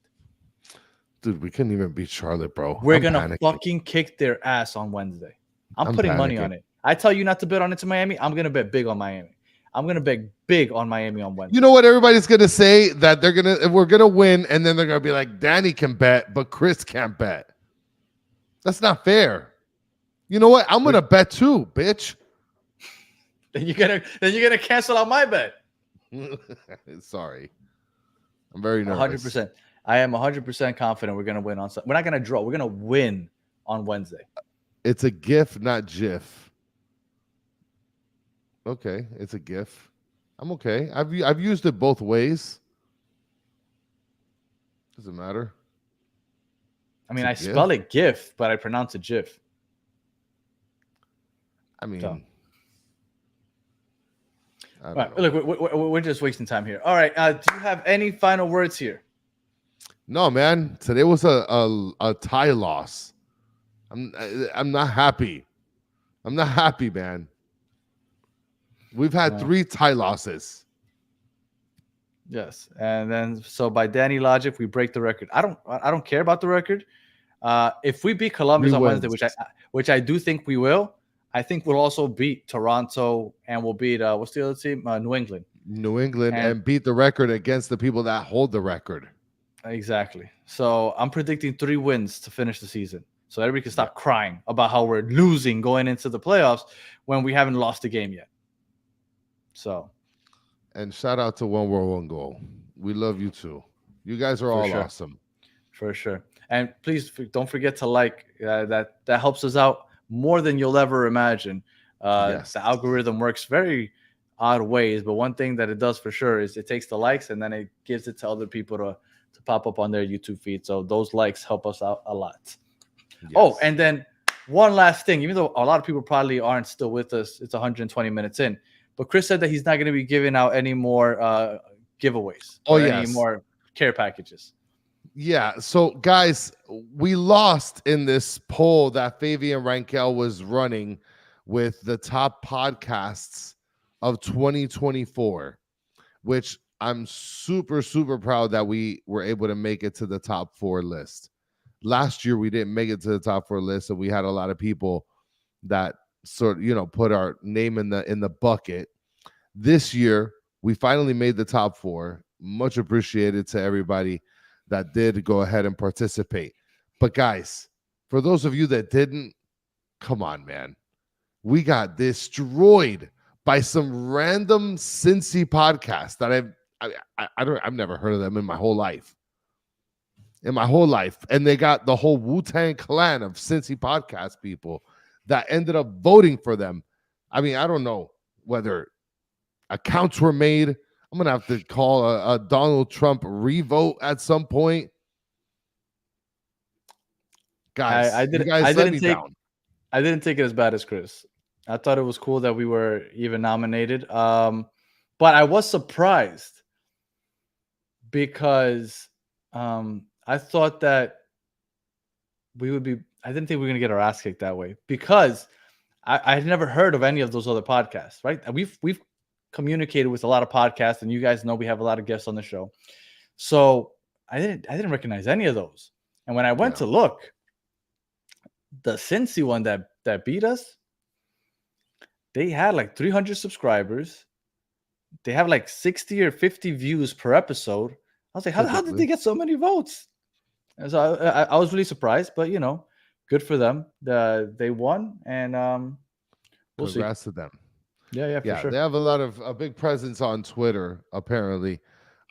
Dude, we couldn't even beat Charlotte, bro. We're gonna fucking kick their ass on Wednesday. I'm putting money on it. I tell you not to bet on it to Miami. I'm gonna bet big on Miami. I'm gonna bet big on Miami on Wednesday. You know what? Everybody's gonna say that we're gonna win, and then they're gonna be like, Danny can bet, but Chris can't bet. That's not fair. You know what? I'm gonna bet too, bitch. Then you're gonna cancel out my bet. Sorry, I'm very nervous. 100%. I am 100% confident we're gonna win on. We're not gonna draw. We're gonna win on Wednesday. It's a GIF, not GIF. Okay, it's a GIF. I'm okay. I've used it both ways. Doesn't matter. I mean, I spell it GIF, but I pronounce it GIF. I mean, all right, look, we're just wasting time here. All right, do you have any final words here? No, man. Today was a tie loss. I'm not happy. I'm not happy, man. We've had 3 tie losses. Yes, and then so by Danny logic, we break the record. I don't care about the record. If we beat Columbus on Wednesday, which I do think we will, I think we'll also beat Toronto and we'll beat what's the other team? New England. New England and beat the record against the people that hold the record. Exactly. So I'm predicting 3 wins to finish the season. So everybody can stop crying about how we're losing going into the playoffs when we haven't lost a game yet. So, And shout out to One World, One Goal. We love you too. You guys are all awesome. For sure. And please don't forget to like. That helps us out more than you'll ever imagine. Yes. The algorithm works very odd ways, but one thing that it does for sure is it takes the likes and then it gives it to other people to pop up on their YouTube feed. So those likes help us out a lot. Yes. Oh, and then one last thing, even though a lot of people probably aren't still with us, it's 120 minutes in, but Chris said that he's not going to be giving out any more giveaways or any more care packages. Yeah. So, guys, we lost in this poll that Fabian Rankel was running with the top podcasts of 2024, which I'm super, super proud that we were able to make it to the top 4 list. Last year, we didn't make it to the top 4 list, and we had a lot of people that put our name in the bucket. This year, we finally made the top 4. Much appreciated to everybody that did go ahead and participate. But guys, for those of you that didn't, come on, man. We got destroyed by some random Cincy podcast that I've never heard of them in my whole life. And they got the whole Wu-Tang clan of Cincy podcast people that ended up voting for them. I mean, I don't know whether accounts were made. I'm gonna have to call a Donald Trump revote at some point, guys. I didn't take it as bad as Chris. I thought it was cool that we were even nominated, but I was surprised because I thought that we would be. I didn't think we were gonna get our ass kicked that way because I had never heard of any of those other podcasts. Right? We've communicated with a lot of podcasts, and you guys know we have a lot of guests on the show. So I didn't recognize any of those. And when I went to look, the Cincy one that beat us, they had like 300 subscribers. They have like 60 or 50 views per episode. I was like, how did they get so many votes? And so I was really surprised, but good for them. They won, and we'll see. Congrats to them. Yeah, for sure. They have a big presence on Twitter, apparently.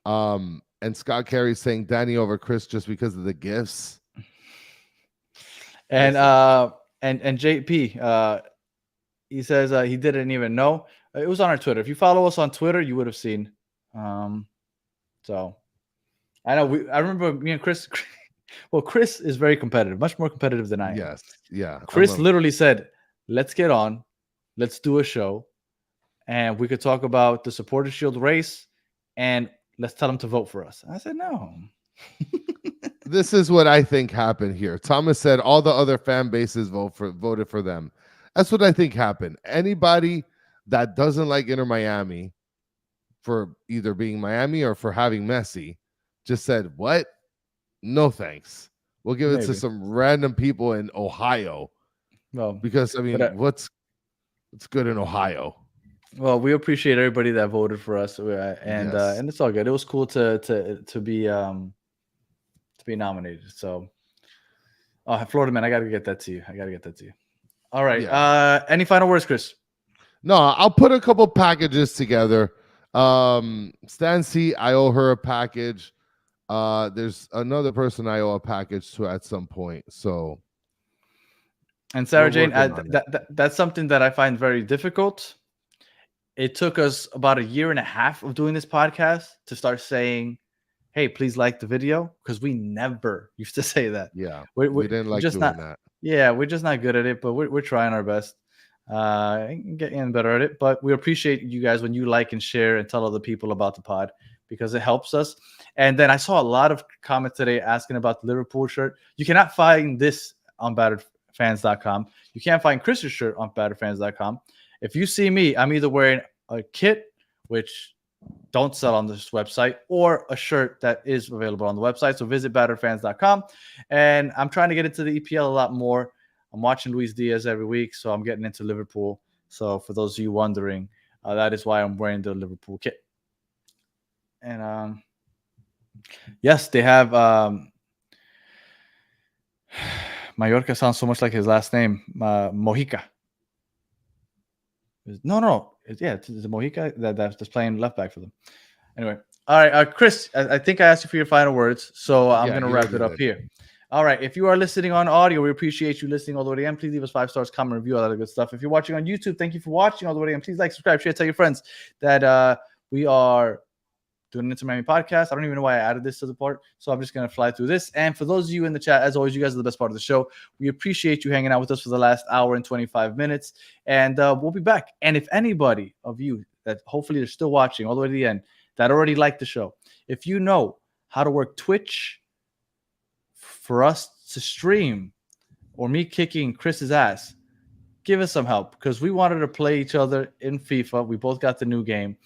And Scott Carey's saying Danny over Chris just because of the gifts. And JP, he says he didn't even know. It was on our Twitter. If you follow us on Twitter, you would have seen. So I know I remember me and Chris. Well, Chris is very competitive, much more competitive than I am. Yes, yeah. Chris literally said, "Let's get on, let's do a show, and we could talk about the Supporters Shield race, and let's tell them to vote for us." And I said, "No." This is what I think happened here. Thomas said all the other fan bases voted for them. That's what I think happened. Anybody that doesn't like Inter Miami for either being Miami or for having Messi just said, "What? No thanks. We'll give it to some random people in Ohio." Well, because I mean, what's good in Ohio? Well, we appreciate everybody that voted for us, and it's all good. It was cool to be nominated. So, Florida man, I got to get that to you. All right. Yeah. Any final words, Chris? No, I'll put a couple packages together. Stan C, I owe her a package. There's another person I owe a package to at some point. So, and Sarah Jane, that's something that I find very difficult. It took us about 1.5 years of doing this podcast to start saying, "Hey, please like the video," because we never used to say that. Yeah, we didn't like doing that. Yeah, we're just not good at it, but we're trying our best. Getting better at it, but we appreciate you guys when you like and share and tell other people about the pod because it helps us. And then I saw a lot of comments today asking about the Liverpool shirt. You cannot find this on batteredfans.com. You can't find Chris's shirt on batteredfans.com. If you see me, I'm either wearing a kit, which don't sell on this website, or a shirt that is available on the website. So visit batteredfans.com. And I'm trying to get into the EPL a lot more. I'm watching Luis Diaz every week, so I'm getting into Liverpool. So for those of you wondering, that is why I'm wearing the Liverpool kit. And yes, they have Mallorca sounds so much like his last name, Mojica. No, It's a Mojica that's playing left back for them. Anyway, all right, Chris, I think I asked you for your final words, so I'm going to wrap it up here. All right, if you are listening on audio, we appreciate you listening all the way to the end. Please leave us 5 stars, comment, review, all that good stuff. If you're watching on YouTube, thank you for watching all the way to the end. Please like, subscribe, share, tell your friends that we are doing an Inter Miami podcast. I don't even know why I added this to the part, so I'm just going to fly through this. And for those of you in the chat, as always, you guys are the best part of the show. We appreciate you hanging out with us for the last hour and 25 minutes, and we'll be back. And if anybody of you that hopefully are still watching all the way to the end that already liked the show, if you know how to work Twitch for us to stream or me kicking Chris's ass, give us some help, because we wanted to play each other in FIFA. We both got the new game,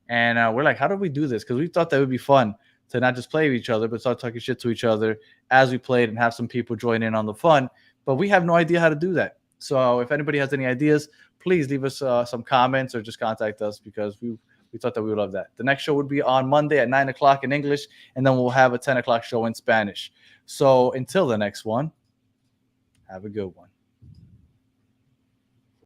and we're like, how do we do this? Because we thought that would be fun to not just play with each other, but start talking shit to each other as we played and have some people join in on the fun. But we have no idea how to do that. So if anybody has any ideas, please leave us some comments or just contact us, because we thought that we would love that. The next show would be on Monday at 9 o'clock in English, and then we'll have a 10 o'clock show in Spanish. So until the next one, have a good one.